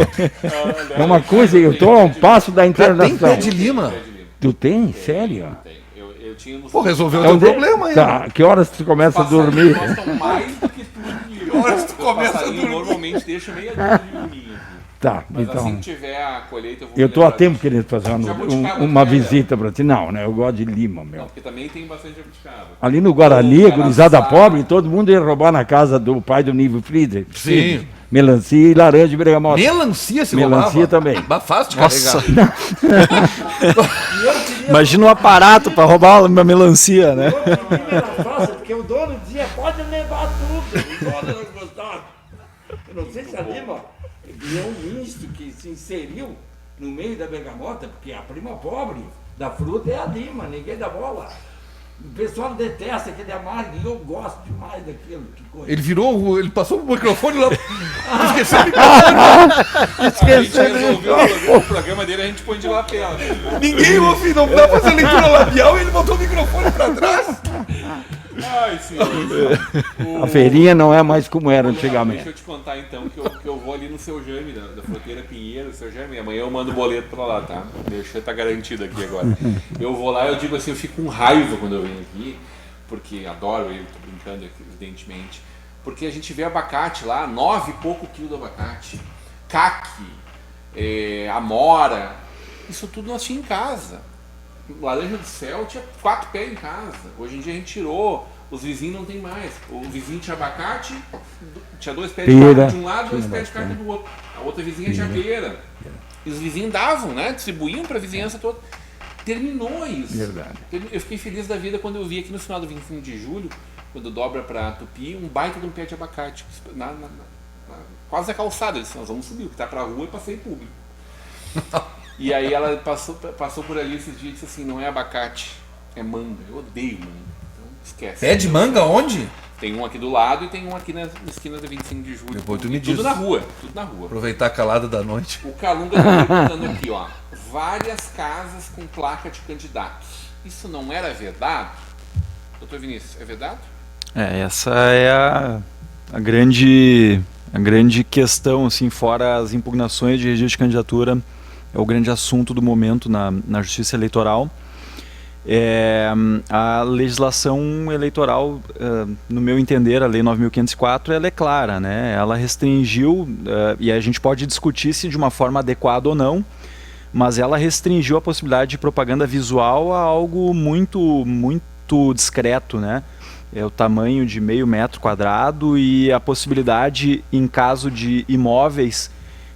É uma coisa, eu estou a um passo da Tem internação. pé de lima? Tu tem? Sério? Tem. Eu tinha no Pô, resolveu o teu Onde- problema aí. Tá, que horas tu começa a dormir? Gostam mais do que tudo. horas tu começa a dormir? Normalmente deixa meia dúzia de liminha aqui. Tá, Mas assim então. que tiver a colheita, eu vou Eu estou a lembrar tempo disso. querendo fazer Jabuticaba, uma né? visita para ti. Não, né? Eu gosto de lima, Não, meu. porque também tem bastante jabuticaba. Ali no Guarani, Ô, a gurizada Caraçá. pobre, todo mundo ia roubar na casa do pai do Nível Friedrich. Sim. Melancia e laranja de bergamota. Melancia se Melancia roubava? também. Fácil de Nossa. carregar. Imagina um aparato para roubar uma melancia, né? Era fácil, porque o dono dizia, pode levar tudo. O dono não gostava. Eu não sei se a lima é um misto que se inseriu no meio da bergamota, porque a prima pobre da fruta é a lima, ninguém dá bola. O pessoal detesta aquele amargo e eu gosto demais daquilo. Que coisa. Ele passou o microfone lá. Esqueceu o A gente resolveu o programa dele, a gente põe de lapela. Ninguém ouve, não dá pra fazer leitura labial e ele botou o microfone pra trás. Ai, senhor. A feirinha não é mais como era Deixa antigamente. eu te contar então que eu vou ali no seu Jaime, da Fruteira Pinheiro, seu Jaime. Amanhã eu mando o boleto pra lá, tá? Deixa tá garantido aqui agora. Eu vou lá e eu digo assim, eu fico com raiva quando eu venho aqui, porque adoro eu, tô brincando aqui, evidentemente. Porque a gente vê abacate lá, 9 e pouco quilos de abacate, caqui, amora, isso tudo nós tínhamos em casa. Laranja do céu tinha 4 pés em casa. Hoje em dia a gente tirou, os vizinhos não tem mais. O vizinho tinha abacate, tinha 2 pés de Pera. caqui de um lado, 2 pés de caqui do outro. A outra vizinha tinha pera. E os vizinhos davam, né? Distribuíam para a vizinhança toda. Terminou isso. Verdade. Eu fiquei feliz da vida quando eu vi aqui no final do 25 de julho, quando dobra para Tupi, um baita de um pé de abacate. Quase a calçada. Eu disse, nós vamos subir, o que tá pra rua é passeio público. E aí ela passou por ali esses dias e disse assim, não é abacate, é manga. Eu odeio manga. Então esquece. Pé de manga onde? Tem um aqui do lado e tem um aqui na esquina da 25 de julho. Depois tu me tudo diz. na rua, tudo na rua. Aproveitar a calada da noite. O Calunga está perguntando aqui, ó. Várias casas com placa de candidatos. Isso não era verdade? doutor Vinícius, é vedado? Essa é a grande questão, assim, fora as impugnações de registro de candidatura, é o grande assunto do momento na Justiça Eleitoral. A legislação eleitoral, no meu entender, a Lei 9.504, ela é clara, né? Ela restringiu, e a gente pode discutir se de uma forma adequada ou não, mas ela restringiu a possibilidade de propaganda visual a algo muito, muito discreto, né? É o tamanho de 0,5 metro quadrado e a possibilidade, em caso de imóveis,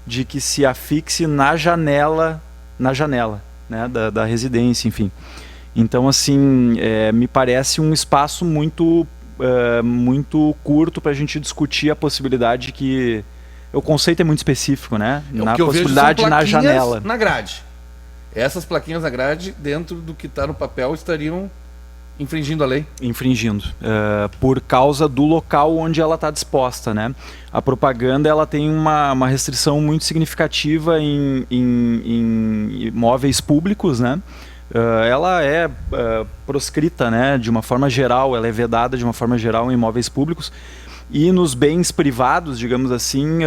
de que se afixe na janela, né, da residência, enfim. Então, assim, me parece um espaço muito curto para a gente discutir a possibilidade que... O conceito é muito específico, né? Na possibilidade na janela. Na grade. Essas plaquinhas na grade, dentro do que está no papel, estariam infringindo a lei? Infringindo. Por causa do local onde ela está disposta, né? A propaganda ela tem uma restrição muito significativa em imóveis públicos, né? Ela é proscrita, né, de uma forma geral, ela é vedada de uma forma geral em imóveis públicos, e nos bens privados, digamos assim,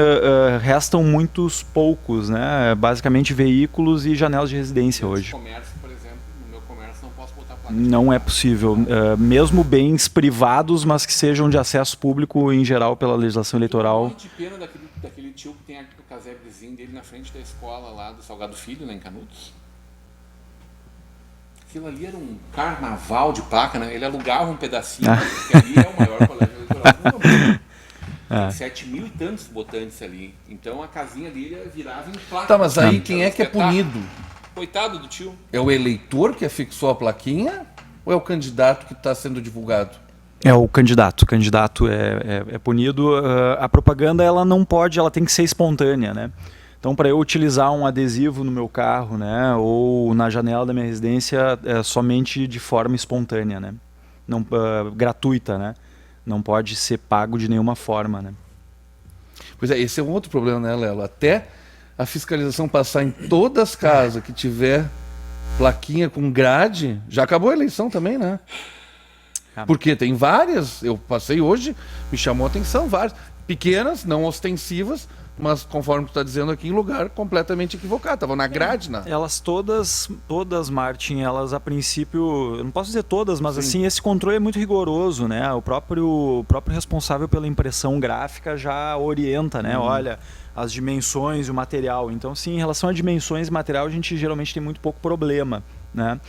restam muitos poucos, né, basicamente veículos e janelas de residência hoje. Comércio, por exemplo, no meu comércio não posso botar placa. Não é possível, mesmo bens privados, mas que sejam de acesso público em geral pela legislação eleitoral. Eu de pena daquele tio que tem o casebrezinho dele na frente da escola lá do Salgado Filho, lá em Canudos. Aquilo ali era um carnaval de placa, né? Ele alugava um pedacinho, porque ali é o maior colégio eleitoral do mundo. Tem 7 mil e tantos votantes ali. Então a casinha dele virava em placa. Tá, mas aí quem é que é punido? Coitado do tio. É o eleitor que afixou a plaquinha ou é o candidato que está sendo divulgado? É o candidato. O candidato é punido. A propaganda ela não pode, ela tem que ser espontânea, né? Então, para eu utilizar um adesivo no meu carro, né, ou na janela da minha residência, somente de forma espontânea, né, não, gratuita, né, não pode ser pago de nenhuma forma, né. Pois é, esse é um outro problema, né, Lelo? Até a fiscalização passar em todas as casas que tiver plaquinha com grade, já acabou a eleição também, né? Porque tem várias, eu passei hoje, me chamou a atenção, várias, pequenas, não ostensivas, mas conforme tu está dizendo aqui, em lugar completamente equivocado. Estavam na grade, né? Elas todas, Martin, elas a princípio, eu não posso dizer todas, mas assim, esse controle é muito rigoroso, né? O próprio responsável pela impressão gráfica já orienta, né? Olha, as dimensões e o material. Então, sim, em relação a dimensões e material, a gente geralmente tem muito pouco problema, né?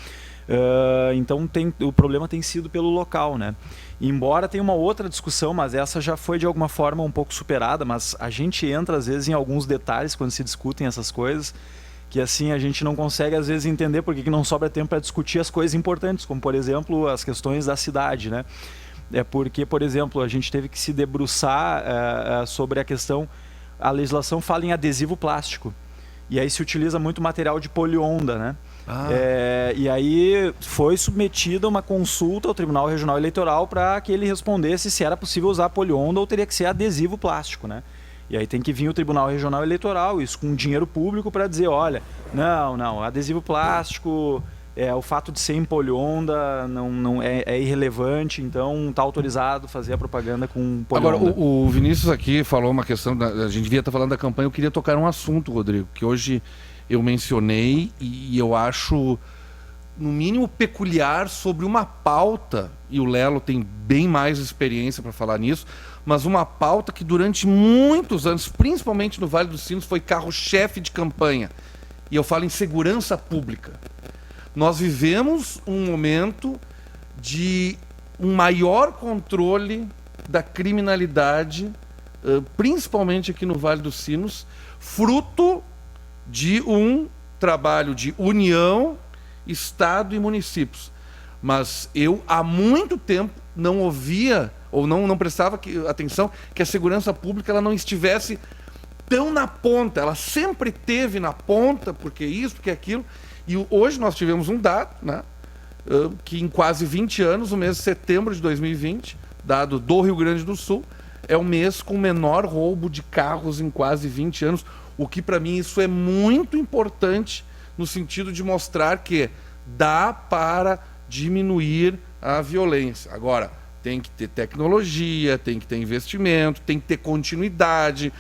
Então o problema tem sido pelo local, né? Embora tenha uma outra discussão, mas essa já foi de alguma forma um pouco superada, mas a gente entra às vezes em alguns detalhes quando se discutem essas coisas, que assim a gente não consegue às vezes entender por que não sobra tempo para discutir as coisas importantes, como por exemplo as questões da cidade, né? É porque, por exemplo, a gente teve que se debruçar sobre a questão, a legislação fala em adesivo plástico, e aí se utiliza muito material de polionda, né? E aí foi submetida uma consulta ao Tribunal Regional Eleitoral para que ele respondesse se era possível usar polionda ou teria que ser adesivo plástico, né? E aí tem que vir o Tribunal Regional Eleitoral, isso com dinheiro público, para dizer, olha, não, adesivo plástico, o fato de ser em polionda não é irrelevante, então está autorizado fazer a propaganda com polionda. Agora, o Vinícius aqui falou uma questão, a gente devia estar falando da campanha, eu queria tocar um assunto, Rodrigo, que hoje eu mencionei e eu acho, no mínimo, peculiar sobre uma pauta, e o Lelo tem bem mais experiência para falar nisso, mas uma pauta que durante muitos anos, principalmente no Vale dos Sinos, foi carro-chefe de campanha. E eu falo em segurança pública. Nós vivemos um momento de um maior controle da criminalidade, principalmente aqui no Vale dos Sinos, fruto de um trabalho de união, Estado e municípios. Mas eu, há muito tempo, não ouvia, ou não prestava atenção, que a segurança pública ela não estivesse tão na ponta. Ela sempre teve na ponta, porque isso, porque aquilo. E hoje nós tivemos um dado, né, que em quase 20 anos, o mês de setembro de 2020, dado do Rio Grande do Sul, é o mês com o menor roubo de carros em quase 20 anos. O que, para mim, isso é muito importante no sentido de mostrar que dá para diminuir a violência. Agora, tem que ter tecnologia, tem que ter investimento, tem que ter continuidade,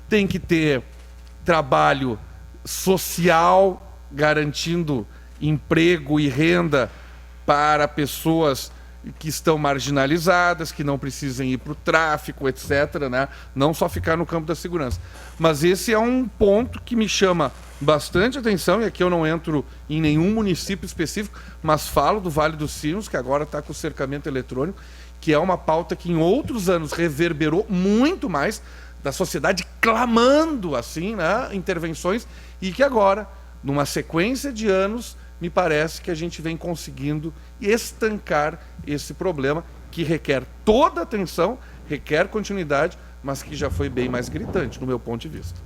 tem que ter trabalho social, garantindo emprego e renda para pessoas que estão marginalizadas, que não precisem ir para o tráfico, etc., né? Não só ficar no campo da segurança. Mas esse é um ponto que me chama bastante atenção, e aqui eu não entro em nenhum município específico, mas falo do Vale dos Sinos, que agora está com o cercamento eletrônico, que é uma pauta que em outros anos reverberou muito mais, da sociedade clamando assim, né, intervenções, e que agora, numa sequência de anos, me parece que a gente vem conseguindo estancar esse problema, que requer toda a atenção, requer continuidade, mas que já foi bem mais gritante, no meu ponto de vista.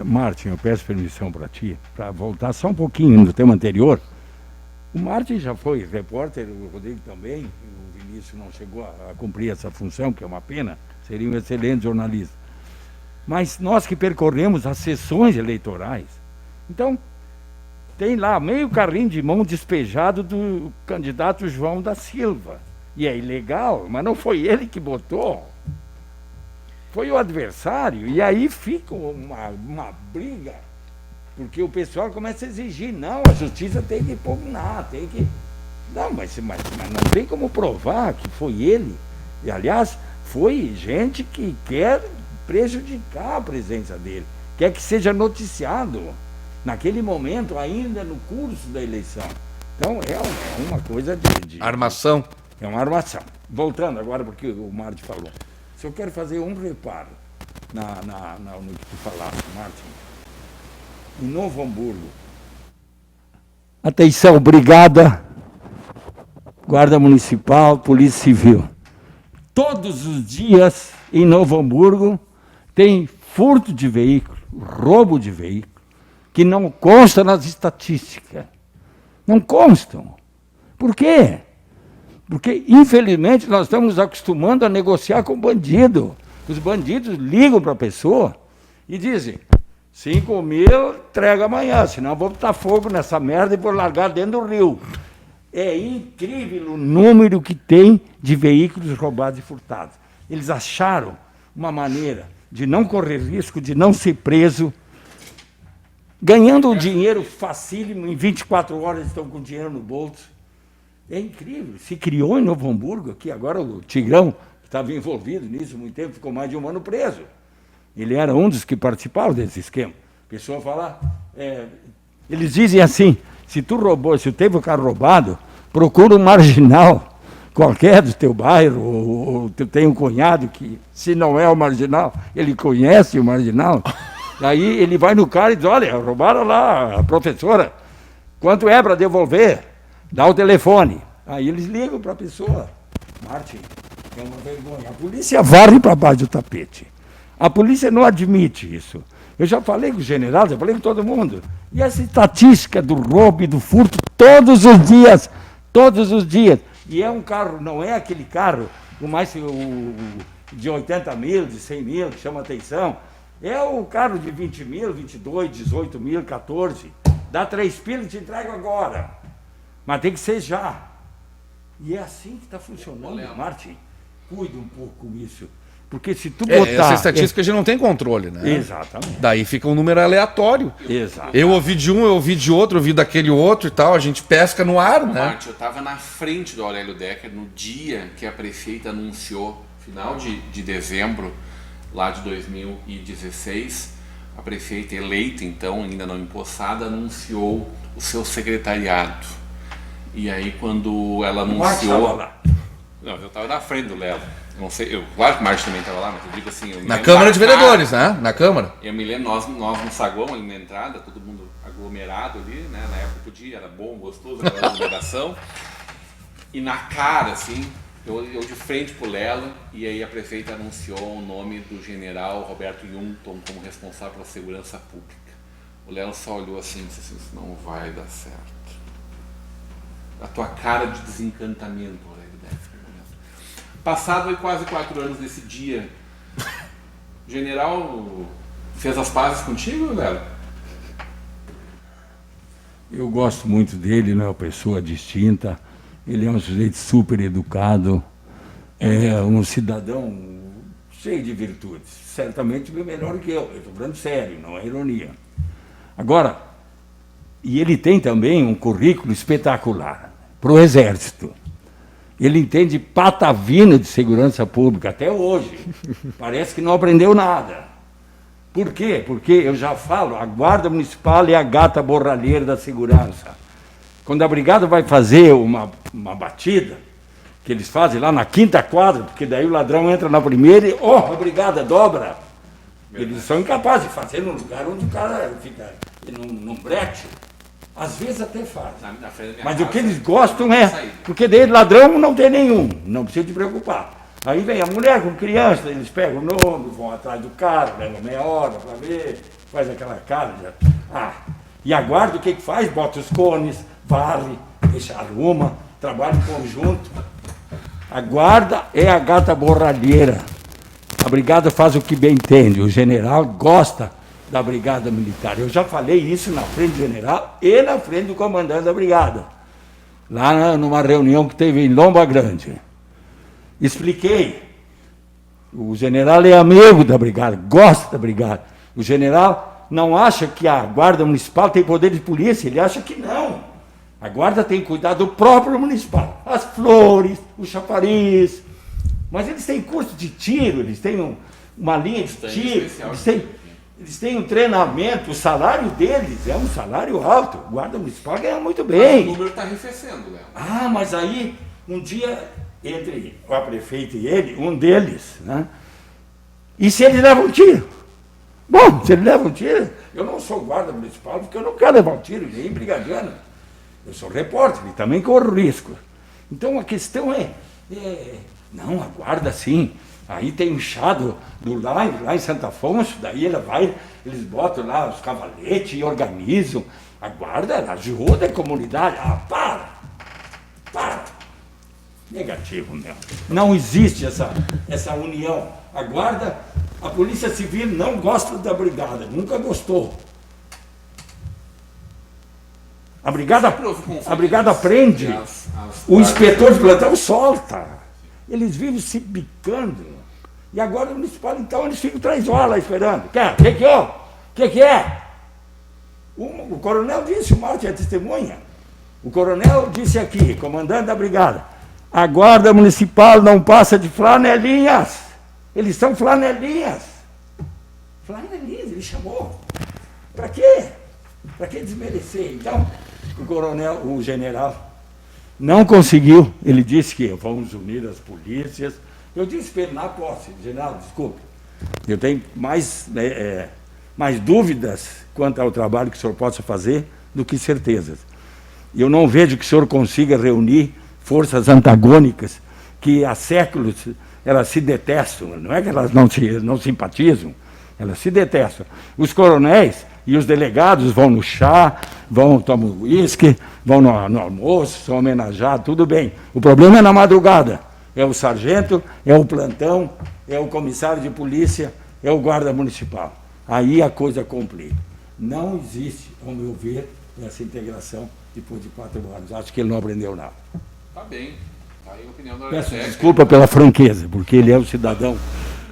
Martin, eu peço permissão para ti, para voltar só um pouquinho no tema anterior. O Martin já foi repórter, o Rodrigo também, o Vinícius não chegou a cumprir essa função, que é uma pena, seria um excelente jornalista. Mas nós que percorremos as sessões eleitorais, então, tem lá meio carrinho de mão despejado do candidato João da Silva. E é ilegal, mas não foi ele que botou. Foi o adversário. E aí fica uma briga, porque o pessoal começa a exigir, não, a justiça tem que impugnar, tem que... Não, mas não tem como provar que foi ele. E, aliás, foi gente que quer prejudicar a presença dele, quer que seja noticiado naquele momento, ainda no curso da eleição. Então, é uma coisa de... Armação. É uma armação. Voltando agora, porque o Martin falou. Se eu quero fazer um reparo no que tu falaste, Martin, em Novo Hamburgo. Atenção, brigada, Guarda Municipal, Polícia Civil. Todos os dias em Novo Hamburgo tem furto de veículo, roubo de veículo, que não consta nas estatísticas. Não constam. Por quê? Porque, infelizmente, nós estamos nos acostumando a negociar com bandido. Os bandidos ligam para a pessoa e dizem, 5 mil, entrega amanhã, senão eu vou botar fogo nessa merda e vou largar dentro do rio. É incrível o número que tem de veículos roubados e furtados. Eles acharam uma maneira de não correr risco, de não ser preso, ganhando um dinheiro facílimo, em 24 horas estão com dinheiro no bolso. É incrível. Se criou em Novo Hamburgo, aqui agora o Tigrão, que estava envolvido nisso há muito tempo, ficou mais de 1 ano preso. Ele era um dos que participavam desse esquema. A pessoa fala... eles dizem assim, se tu teve o carro roubado, procura um marginal qualquer do teu bairro, ou tu tem um cunhado que, se não é o marginal, ele conhece o marginal. Aí ele vai no cara e diz, olha, roubaram lá a professora, quanto é para devolver? Dá o telefone. Aí eles ligam para a pessoa. Martin, é uma vergonha. A polícia varre para baixo do tapete. A polícia não admite isso. Eu já falei com o general, já falei com todo mundo. E essa estatística do roubo e do furto todos os dias. E é um carro, não é aquele carro de 80 mil, de 100 mil, que chama atenção. É o carro de 20 mil, 22, 18 mil, 14. Dá 3 pilas e te entrego agora. Mas tem que ser já. E é assim que está funcionando, Martin. Cuida um pouco com isso. Porque se tu botar... Essa estatística a gente não tem controle, né? Exatamente. Daí fica um número aleatório. Exato. Eu ouvi de um, eu ouvi de outro, eu ouvi daquele outro e tal. A gente pesca no ar, né? Martin, eu estava na frente do Aurélio Decker no dia que a prefeita anunciou, final de dezembro, lá de 2016, a prefeita eleita, então, ainda não empossada, anunciou o seu secretariado. E aí, quando ela anunciou... Não, eu estava na frente do Lelo. Não sei, claro que o Martin também estava lá, mas eu digo assim... Na Câmara de Vereadores, né? Na Câmara. Eu me lembro, nós no saguão, ali na entrada, todo mundo aglomerado ali, né? Na época podia, era bom, gostoso, aquela aglomeração. E na cara, assim, eu de frente pro Lelo, e aí a prefeita anunciou o nome do general Roberto Yunton como responsável pela segurança pública. O Lelo só olhou assim e disse assim, isso não vai dar certo. A tua cara de desencantamento, Aurélio Decker. Passado aí quase 4 anos desse dia, o general fez as pazes contigo, Lelo? Eu gosto muito dele, não é uma pessoa distinta. ele é um sujeito super educado, é um cidadão cheio de virtudes, certamente bem melhor que eu estou falando sério, não é ironia. Agora, e ele tem também um currículo espetacular para o Exército. Ele entende patavina de segurança pública até hoje. Parece que não aprendeu nada. Por quê? Porque eu já falo, a Guarda Municipal é a gata borralheira da segurança. Quando a brigada vai fazer uma batida, que eles fazem lá na 5ª quadra, porque daí o ladrão entra na primeira e, a brigada dobra. Eles são incapazes de fazer num lugar onde o cara fica num brete. Às vezes até faz. Mas o que eles gostam porque daí ladrão não tem nenhum, não precisa te preocupar. Aí vem a mulher com criança, eles pegam o nome, vão atrás do cara, levam meia hora para ver, faz aquela cara. E a guarda o que faz? Bota os cones, varre, deixa arruma, trabalha em conjunto. A guarda é a gata borralheira. A brigada faz o que bem entende. O general gosta da brigada militar. Eu já falei isso na frente do general e na frente do comandante da brigada. Lá numa reunião que teve em Lomba Grande. Expliquei. O general é amigo da brigada, gosta da brigada. O general não acha que a guarda municipal tem poder de polícia, ele acha que não. A guarda tem que cuidar do próprio municipal. As flores, o chafariz. Mas eles têm curso de tiro, eles têm uma linha de tiro, eles têm um treinamento, o salário deles é um salário alto. O guarda municipal ganha muito bem. Mas o número está arrefecendo, Léo. Mas aí, um dia, entre a prefeita e ele, um deles, né? E se ele leva um tiro? Bom, se ele leva um tiro, eu não sou guarda municipal, porque eu não quero levar um tiro, nem brigadiano. Eu sou repórter e também corro risco. Então a questão não, a guarda sim. Aí tem um chá lá em Santo Afonso, daí eles botam lá os cavaletes e organizam. A guarda ajuda a comunidade. Para! Negativo, meu. Não existe essa união. A guarda, a Polícia Civil não gosta da brigada, nunca gostou. A brigada prende, o inspetor de plantão solta. Eles vivem se bicando. E agora o municipal, então, eles ficam 3 horas lá esperando. O que é? O coronel disse, o Marte é testemunha. O coronel disse aqui, comandante da brigada, a guarda municipal não passa de flanelinhas. Eles são flanelinhas. Flanelinhas, ele chamou. Para quê? Para que desmerecer? Então, o general não conseguiu. Ele disse que vamos unir as polícias. Eu disse para ele na posse, general, desculpe, eu tenho mais dúvidas quanto ao trabalho que o senhor possa fazer do que certezas. Eu não vejo que o senhor consiga reunir forças antagônicas que há séculos elas se detestam. Não é que elas não simpatizam, elas se detestam. Os coronéis e os delegados vão no chá, tomam uísque, vão no almoço, são homenageados, tudo bem. O problema é na madrugada. É o sargento, é o plantão, é o comissário de polícia, é o guarda municipal. Aí a coisa complica. Não existe, ao meu ver, essa integração depois de 4 anos. Acho que ele não aprendeu nada. Tá bem. Tá aí a opinião da Peço desculpa pela franqueza, porque ele é um cidadão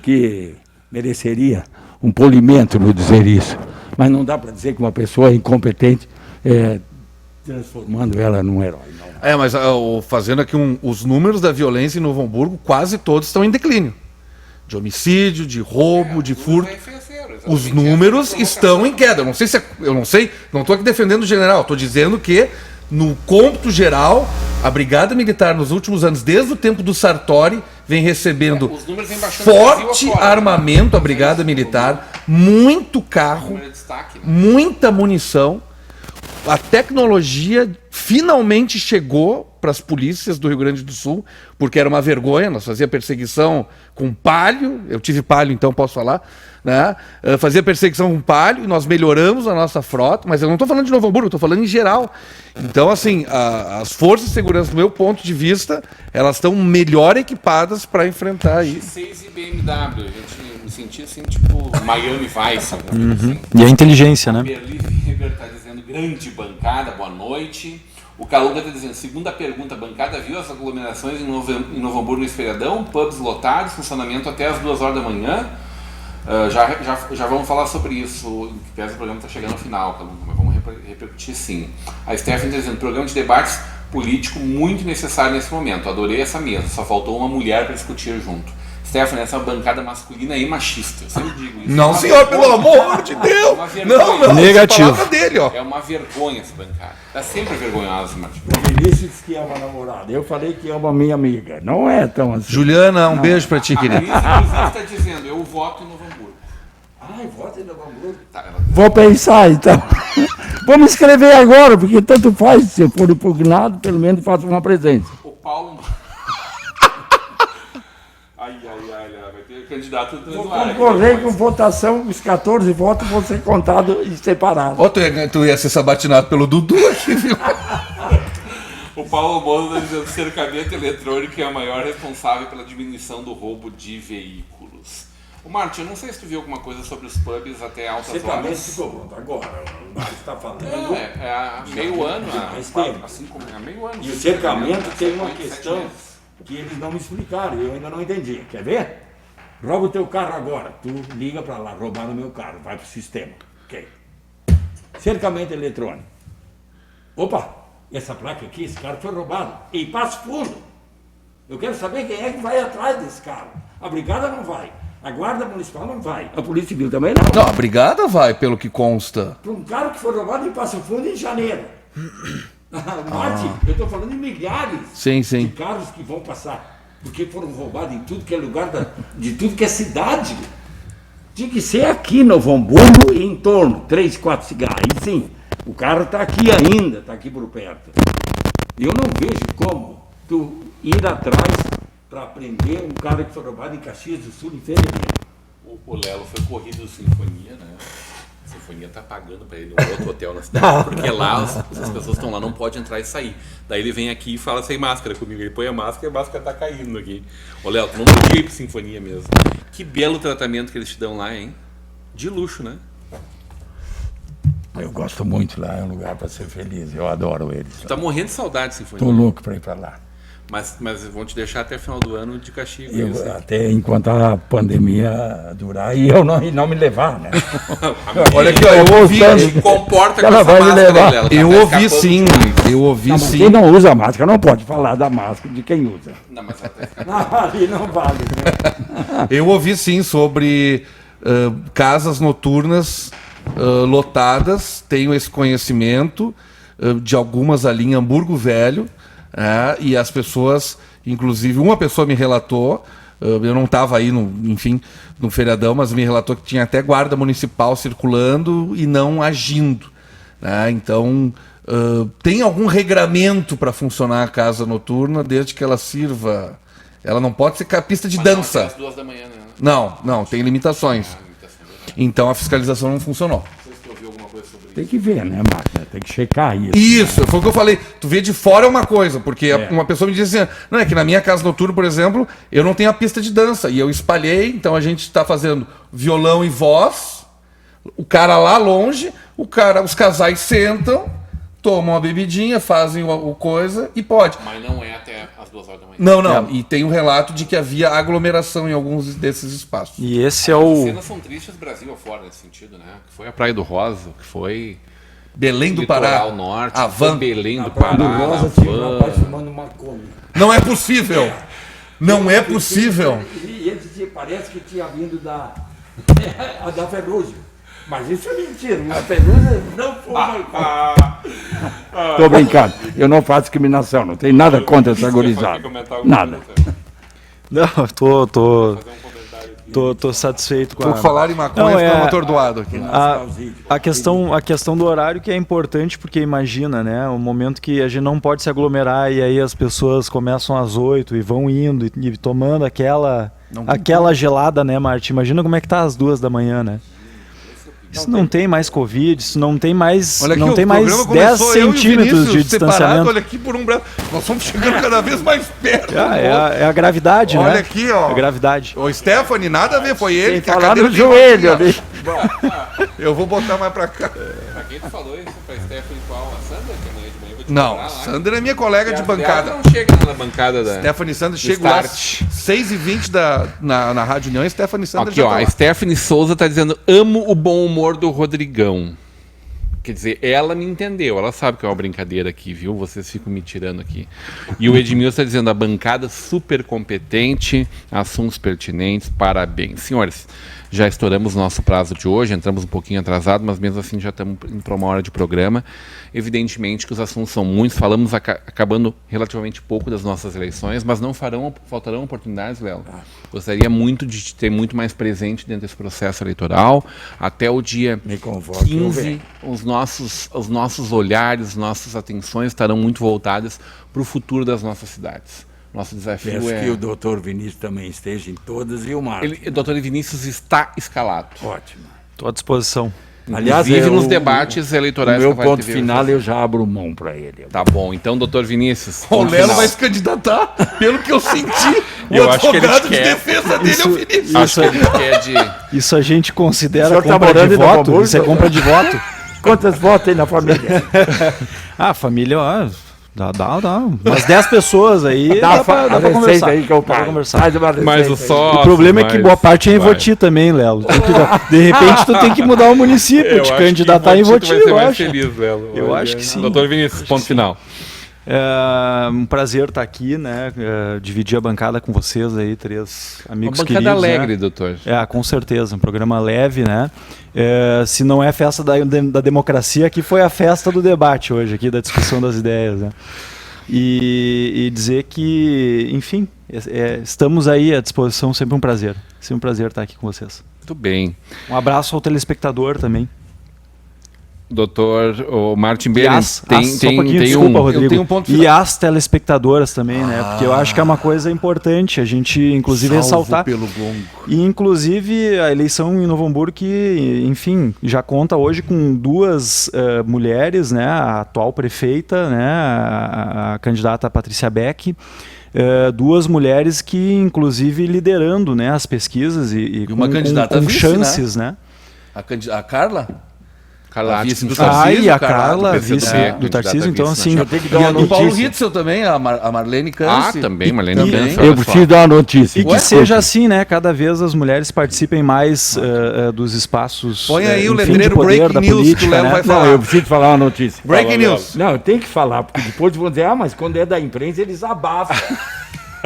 que mereceria um polimento no dizer isso. Mas não dá para dizer que uma pessoa incompetente transformando ela num herói. Não. Mas fazendo aqui os números da violência em Novo Hamburgo, quase todos estão em declínio. De homicídio, de roubo, de furto. Os números estão em queda. Eu não sei, não estou aqui defendendo o general, estou dizendo que, no cômputo geral, a Brigada Militar nos últimos anos, desde o tempo do Sartori, vem recebendo forte armamento, a Brigada Militar, muito carro, muita munição. A tecnologia finalmente chegou para as polícias do Rio Grande do Sul, porque era uma vergonha, nós fazia perseguição com palio, eu tive palio, então posso falar, né? Fazia perseguição com palio, nós melhoramos a nossa frota, mas eu não estou falando de Novo Hamburgo, estou falando em geral. Então, assim, as forças de segurança, do meu ponto de vista, elas estão melhor equipadas para enfrentar isso. X6 e BMW, a gente me sentia assim, tipo Miami Vice. Assim. E a inteligência, né? Berli Weber está dizendo grande bancada, boa noite. O Calunga está dizendo, segunda pergunta, a bancada viu as aglomerações em Novo Hamburgo nesse feriadão, pubs lotados, funcionamento até as 2 horas da manhã. Já vamos falar sobre isso, que pese o programa está chegando ao final, Calunga, mas vamos repercutir sim. A Stephanie está dizendo, programa de debates político muito necessário nesse momento, adorei essa mesa, só faltou uma mulher para discutir junto. Stephanie, essa bancada masculina e machista, eu sempre digo isso. Não, senhor, pelo amor de Deus! Não, negativo. Essa palavra dele, ó. É uma vergonha essa bancada. Tá sempre vergonhosa, Martim. O Vinícius que ama a namorada. Eu falei que ama a minha amiga. Não é tão assim. Juliana, um beijo pra ti, A querido. Cris, inclusive, está dizendo, eu voto em Novo Hamburgo. Ai, vota em Novo Hamburgo. Tá, ela... Vou pensar, então. Vamos escrever agora, porque tanto faz. Se eu for impugnado, pelo menos faço uma presença. O Paulo... ai, vai ter candidato do Vou Eduardo. concorrer com votação, os 14 votos vão ser contados e separados. Ó, tu ia ser sabatinado pelo Dudu aqui, viu? O Paulo Moura está dizendo que o cercamento eletrônico é a maior responsável pela diminuição do roubo de veículos. O Martin, eu não sei se tu viu alguma coisa sobre os pubs até altas Certamente horas. ficou pronto agora. O Marcos está falando. Não, é há meio ano, Mais tempo. assim como há meio ano. E o cercamento tem uma 7 questão meses. que eles não me explicaram, eu ainda não entendi. Quer ver? Rouba o teu carro agora. Tu liga para lá, roubaram o meu carro, vai para o sistema. Ok. Cercamento eletrônico. Opa, essa placa aqui, esse carro foi roubado. Em Passo Fundo. Eu quero saber quem é que vai atrás desse carro. A brigada não vai. A guarda municipal não vai. A polícia civil também não. Não, a brigada vai, pelo que consta. Para um carro que foi roubado em Passo Fundo em janeiro. Martin, eu estou falando de milhares Sim, de sim. carros que vão passar. Porque foram roubados em tudo que é lugar, de tudo que é cidade. Tinha que ser aqui no Novo Hamburgo e em torno, 3, 4 cigarros. Aí sim, o carro está aqui ainda, está aqui por perto. Eu não vejo como tu ir atrás para prender um cara que foi roubado em Caxias do Sul em fevereiro. O Lelo foi corrido do Sinfonia, né? A Sinfonia tá pagando para ele um outro hotel na cidade, porque lá as pessoas estão lá, não pode entrar e sair. Daí ele vem aqui e fala sem máscara comigo, ele põe a máscara e a máscara tá caindo aqui. Ô Léo, tu não podia ir pra Sinfonia mesmo. Que belo tratamento que eles te dão lá, hein? De luxo, né? Eu gosto muito lá, é um lugar para ser feliz, eu adoro eles. Tu tá morrendo de saudade, Estou Sinfonia. louco para ir para lá. Mas vão te deixar até o final do ano de castigo. isso. Até enquanto a pandemia durar e eu não me levar, né? Olha aqui, ó, eu ouvi. Se comporta com Ela essa vai me máscara, levar. Lelo, tá Eu ouvi escapando sim, demais. eu ouvi Não, mas sim. quem não usa máscara não pode falar da máscara de quem usa. Não, mas ela tá escapando. Não, ali não vale. Né? Eu ouvi sim sobre casas noturnas lotadas, tenho esse conhecimento de algumas ali em Hamburgo Velho, e as pessoas, inclusive uma pessoa me relatou, eu não estava aí no feriadão, mas me relatou que tinha até guarda municipal circulando e não agindo, né? Então tem algum regramento para funcionar a casa noturna, desde que ela sirva, ela não pode ser pista de Mas não, dança. até às 2 da manhã, né? Não, tem limitações. Então a fiscalização não funcionou. Não sei se tu ouviu alguma coisa sobre isso. Tem que ver, né, máquina? Tem que checar isso. Isso, foi o que eu falei. Tu vê de fora é uma coisa, porque uma pessoa me disse assim, não, é que na minha casa noturna, por exemplo, eu não tenho a pista de dança. E eu espalhei, então a gente está fazendo violão e voz, o cara lá longe, os casais sentam, tomam uma bebidinha, fazem o coisa e pode. Mas não é até às 2 horas da manhã. Não. E tem um relato de que havia aglomeração em alguns desses espaços. E esse é As o. cenas são tristes Brasil afora nesse sentido, né? Que foi a Praia do Rosa, que foi Belém do Pará. Litoral Norte, a que foi van. Belém do Praia Pará, do Rosa a tinha um van. rapaz fumando maconha. Não é possível. Não é possível. E ele parece que tinha vindo da Ferrugem. Mas isso é mentira. A Ferrugem não fuma maconha. Tô brincando. Eu não faço discriminação. Não tem nada contra essa gurizada. Nada. Não, tô satisfeito com Por falar em maconha, Não, ficamos atordoados aqui. a questão do horário que é importante, porque imagina, né? O momento que a gente não pode se aglomerar e aí as pessoas começam às 8 e vão indo e tomando aquela gelada, né, Martim? Imagina como é que tá às 2 da manhã, né? Isso não tem mais Covid, isso não tem mais, Olha aqui, não tem o mais programa 10 começou, eu e o centímetros de Vinícius separado, distanciamento. olha aqui por um braço. Nós estamos chegando cada vez mais perto. É a gravidade, né? Olha aqui, ó. É a gravidade. Ô, Stephanie, nada a ver, foi ele Tem que a falar cadeira no deu joelho aqui, ali. ó. Eu vou botar mais pra cá. Pra quem tu falou isso? Pra Stephanie qual? A Sandra? Que amanhã de manhã Não, Sander é minha colega de bancada. Não chega na bancada da... Stephanie Sander chega lá Start. 6h20 na Rádio União e Stephanie Sander Aqui, já ó, tá a lá. Stephanie Souza tá dizendo: amo o bom humor do Rodrigão. Quer dizer, ela me entendeu, ela sabe que é uma brincadeira aqui, viu? Vocês ficam me tirando aqui. E o Edmilson está dizendo: a bancada super competente, assuntos pertinentes, parabéns. Senhores, já estouramos nosso prazo de hoje, entramos um pouquinho atrasado, mas mesmo assim já estamos indo para uma hora de programa. Evidentemente que os assuntos são muitos, falamos acabando relativamente pouco das nossas eleições, mas não faltarão oportunidades, Léo. Gostaria muito de te ter muito mais presente dentro desse processo eleitoral. Até o dia Me convoque, eu 15, venho. os nossos olhares, nossas atenções estarão muito voltadas para o futuro das nossas cidades. Nosso desafio Peço é... que o doutor Vinícius também esteja em todas e o Marcos. O doutor Vinícius está escalado. Ótimo. Estou à disposição. Aliás, Inclusive nos o debates eleitorais. O meu que a Rádio ponto TV final vai fazer. eu já abro mão para ele. Tá bom, então, doutor Vinícius. O ponto Lelo final. vai se candidatar, pelo que eu senti. Eu O acho que ele advogado de quer. defesa dele é o Vinícius. Acho que ele quer de... Isso a gente considera O senhor tá compra morando de em Novo voto? Hamburgo? Isso é compra de voto? Quantas votos tem na família? Ah, família, ó, dá. Umas 10 pessoas aí, dá pra a receita conversar. aí que eu Dá pra pago. conversar. Faz uma receita Mas o aí. só... O problema é que boa parte é em Voti também, Lelo. De repente tu tem que mudar o município, te candidatar em Voti, eu acho. Eu acho que sim. Doutor Vinícius, ponto final. É um prazer estar aqui, né? Dividir a bancada com vocês aí, 3 Uma amigos bancada queridos. alegre, né? doutor. Com certeza, um programa leve, né? Se não é festa da democracia, aqui foi a festa do debate hoje, aqui da discussão das ideias, né? E dizer que, enfim, estamos aí à disposição, sempre um prazer. Sempre um prazer estar aqui com vocês. Muito bem. Um abraço ao telespectador também. Doutor Martin E Behrens, só um pouquinho, tem desculpa, um... Rodrigo. eu tenho um ponto E final. as telespectadoras também, né? Porque eu acho que é uma coisa importante a gente, inclusive, Salvo ressaltar. pelo gongo. E, inclusive, a eleição em Novo Hamburgo, que, enfim, já conta hoje com 2 mulheres, né? A atual prefeita, né? A candidata Patrícia Beck. 2 mulheres que, inclusive, liderando, né, as pesquisas e uma candidata com vice, chances, né? A Carla? Carla A vice Atkins, do tá? Tarcísio, E a Carla, Carla, do vice PCdoB, do Tarcísio, candidata então, vice assim... Eu tenho que E dar uma a do Paulo notícia. Ritzel também, a Marlene Câncer. Também, Marlene Também. Câncer. Eu olha só. preciso dar uma notícia. E que Ué? seja assim, né? Cada vez as mulheres participem mais dos espaços Põe aí o enfim, letreiro de poder Breaking da News que o política, Léo né? vai Não, falar. eu preciso falar uma notícia. Breaking news. Não, eu tenho que falar, porque depois vão dizer, mas quando é da imprensa eles abafam.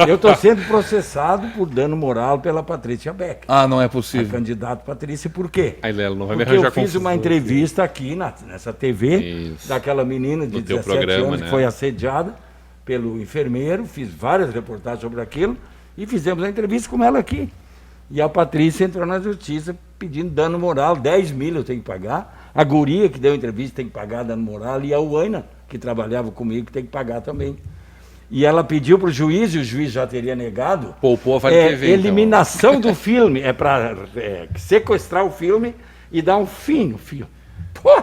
Eu estou sendo processado por dano moral pela Patrícia Beck. Ah, não é A possível. candidata Patrícia, por quê? Aí, Lelo, não vai me Porque arranjar eu fiz confusão uma aqui. entrevista aqui nessa TV, Isso. daquela menina de No teu 17 programa, anos né? que foi assediada pelo enfermeiro, fiz várias reportagens sobre aquilo e fizemos a entrevista com ela aqui. E a Patrícia entrou na justiça pedindo dano moral, 10 mil eu tenho que pagar. A guria que deu a entrevista tem que pagar dano moral e a Uaina, que trabalhava comigo, tem que pagar também. E ela pediu para o juiz, e o juiz já teria negado. Poupou a Vale TV, então. Eliminação do filme. É para sequestrar o filme e dar um fim no filme. Pô,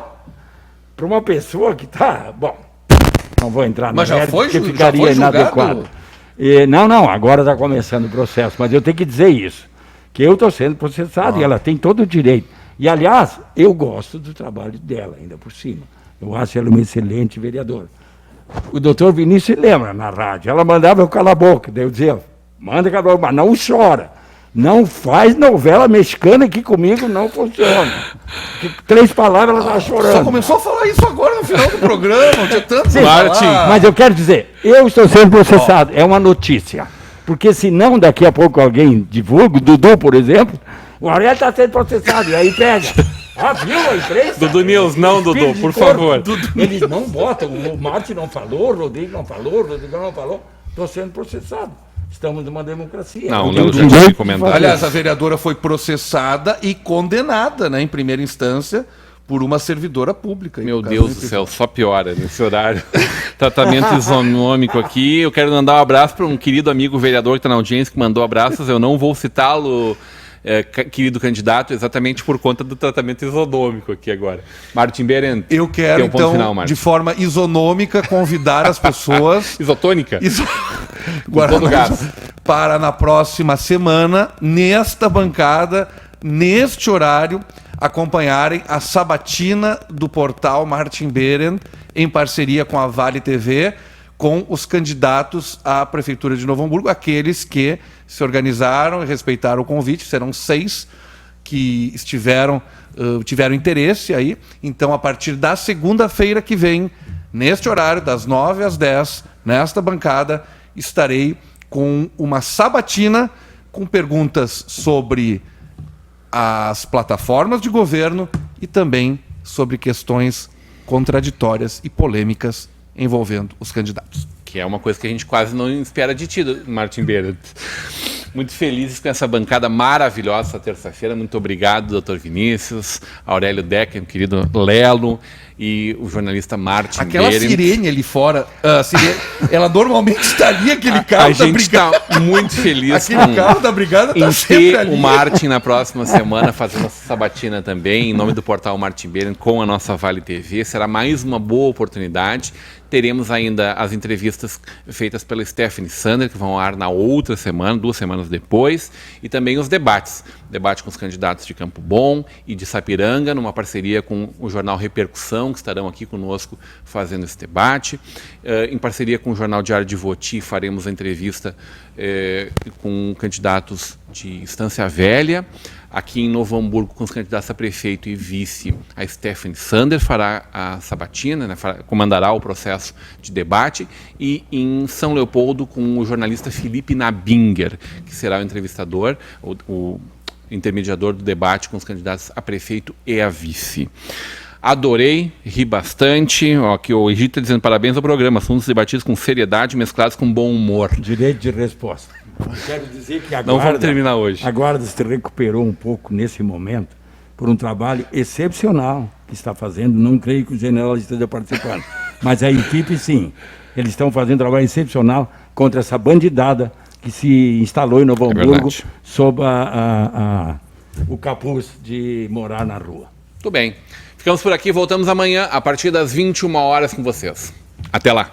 para uma pessoa que está... Bom, não vou entrar Mas no já mérito, foi porque ju- já ficaria foi julgado? inadequado. Não, agora está começando o processo. Mas eu tenho que dizer isso, que eu estou sendo processado e ela tem todo o direito. E, aliás, eu gosto do trabalho dela, ainda por cima. Eu acho ela uma excelente vereadora. O doutor Vinícius lembra na rádio, ela mandava eu calar a boca, daí eu dizia, manda calar a boca, mas não chora, não faz novela mexicana aqui comigo, não funciona. Que 3 palavras ela estava chorando. Só começou a falar isso agora no final do programa, não tinha tanto Sim, pra falar. mas eu quero dizer, eu estou sendo processado, é uma notícia, porque senão daqui a pouco alguém divulga, o Dudu, por exemplo, o Ariel está sendo processado, e aí pega. Ah, viu a imprensa? Dudu News, não, Dudu, Filho de por corpo. favor. Eles não botam, o Martin não falou, o Rodrigo não falou, o Rodrigo não falou. Estou sendo processado. Estamos numa democracia. Não, Eu o tenho Lelo já direito tinha de comentado. fazer. Aliás, a vereadora foi processada e condenada, né, em primeira instância, por uma servidora pública. Meu Deus do céu, só piora nesse horário. Tratamento isonômico aqui. Eu quero mandar um abraço para um querido amigo vereador que está na audiência, que mandou abraços. Eu não vou citá-lo, querido candidato, exatamente por conta do tratamento isonômico aqui agora. Martin Behrens. Eu quero, tem um ponto então, final, Martin. de forma isonômica, convidar as pessoas Isotônica? Guaraná, gás. para na próxima semana, nesta bancada, neste horário, acompanharem a sabatina do portal Martin Beren, em parceria com a Vale TV, com os candidatos à Prefeitura de Novo Hamburgo, aqueles que se organizaram e respeitaram o convite. Serão 6 que tiveram interesse aí. Então, a partir da segunda-feira que vem, neste horário, das 9 às 10, nesta bancada, estarei com uma sabatina com perguntas sobre as plataformas de governo e também sobre questões contraditórias e polêmicas envolvendo os candidatos. Que é uma coisa que a gente quase não espera de ti, Martin Beren. Muito felizes com essa bancada maravilhosa essa terça-feira. Muito obrigado, doutor Vinícius, Aurélio Decker, meu querido Lelo e o jornalista Martin Aquela Beren. sirene ali fora, ela normalmente está ali, aquele carro A gente está muito feliz aquele carro da brigada em tá sempre ter ali. o Martin na próxima semana fazendo essa sabatina também, em nome do portal Martin Beren, com a nossa Vale TV. Será mais uma boa oportunidade. Teremos ainda as entrevistas feitas pela Stephanie Sander, que vão ao ar na outra semana, 2 semanas depois, e também os debates. Debate com os candidatos de Campo Bom e de Sapiranga, numa parceria com o jornal Repercussão, que estarão aqui conosco fazendo esse debate. Em parceria com o jornal Diário de Voti, faremos a entrevista com candidatos de Estância Velha. Aqui em Novo Hamburgo, com os candidatos a prefeito e vice, a Stephanie Sander fará a sabatina, né, comandará o processo de debate. E em São Leopoldo, com o jornalista Felipe Nabinger, que será o entrevistador, o intermediador do debate com os candidatos a prefeito e a vice. Adorei, ri bastante. Aqui o Egito dizendo parabéns ao programa. Assuntos debatidos com seriedade, mesclados com bom humor. Direito de resposta. Eu quero dizer que a Não Guarda, vamos terminar hoje. A Guarda se recuperou um pouco nesse momento por um trabalho excepcional que está fazendo. Não creio que o general esteja participando, mas a equipe sim. Eles estão fazendo um trabalho excepcional contra essa bandidada que se instalou em Novo Hamburgo sob o capuz de morar na rua. Tudo bem. Ficamos por aqui, voltamos amanhã a partir das 21 horas com vocês. Até lá.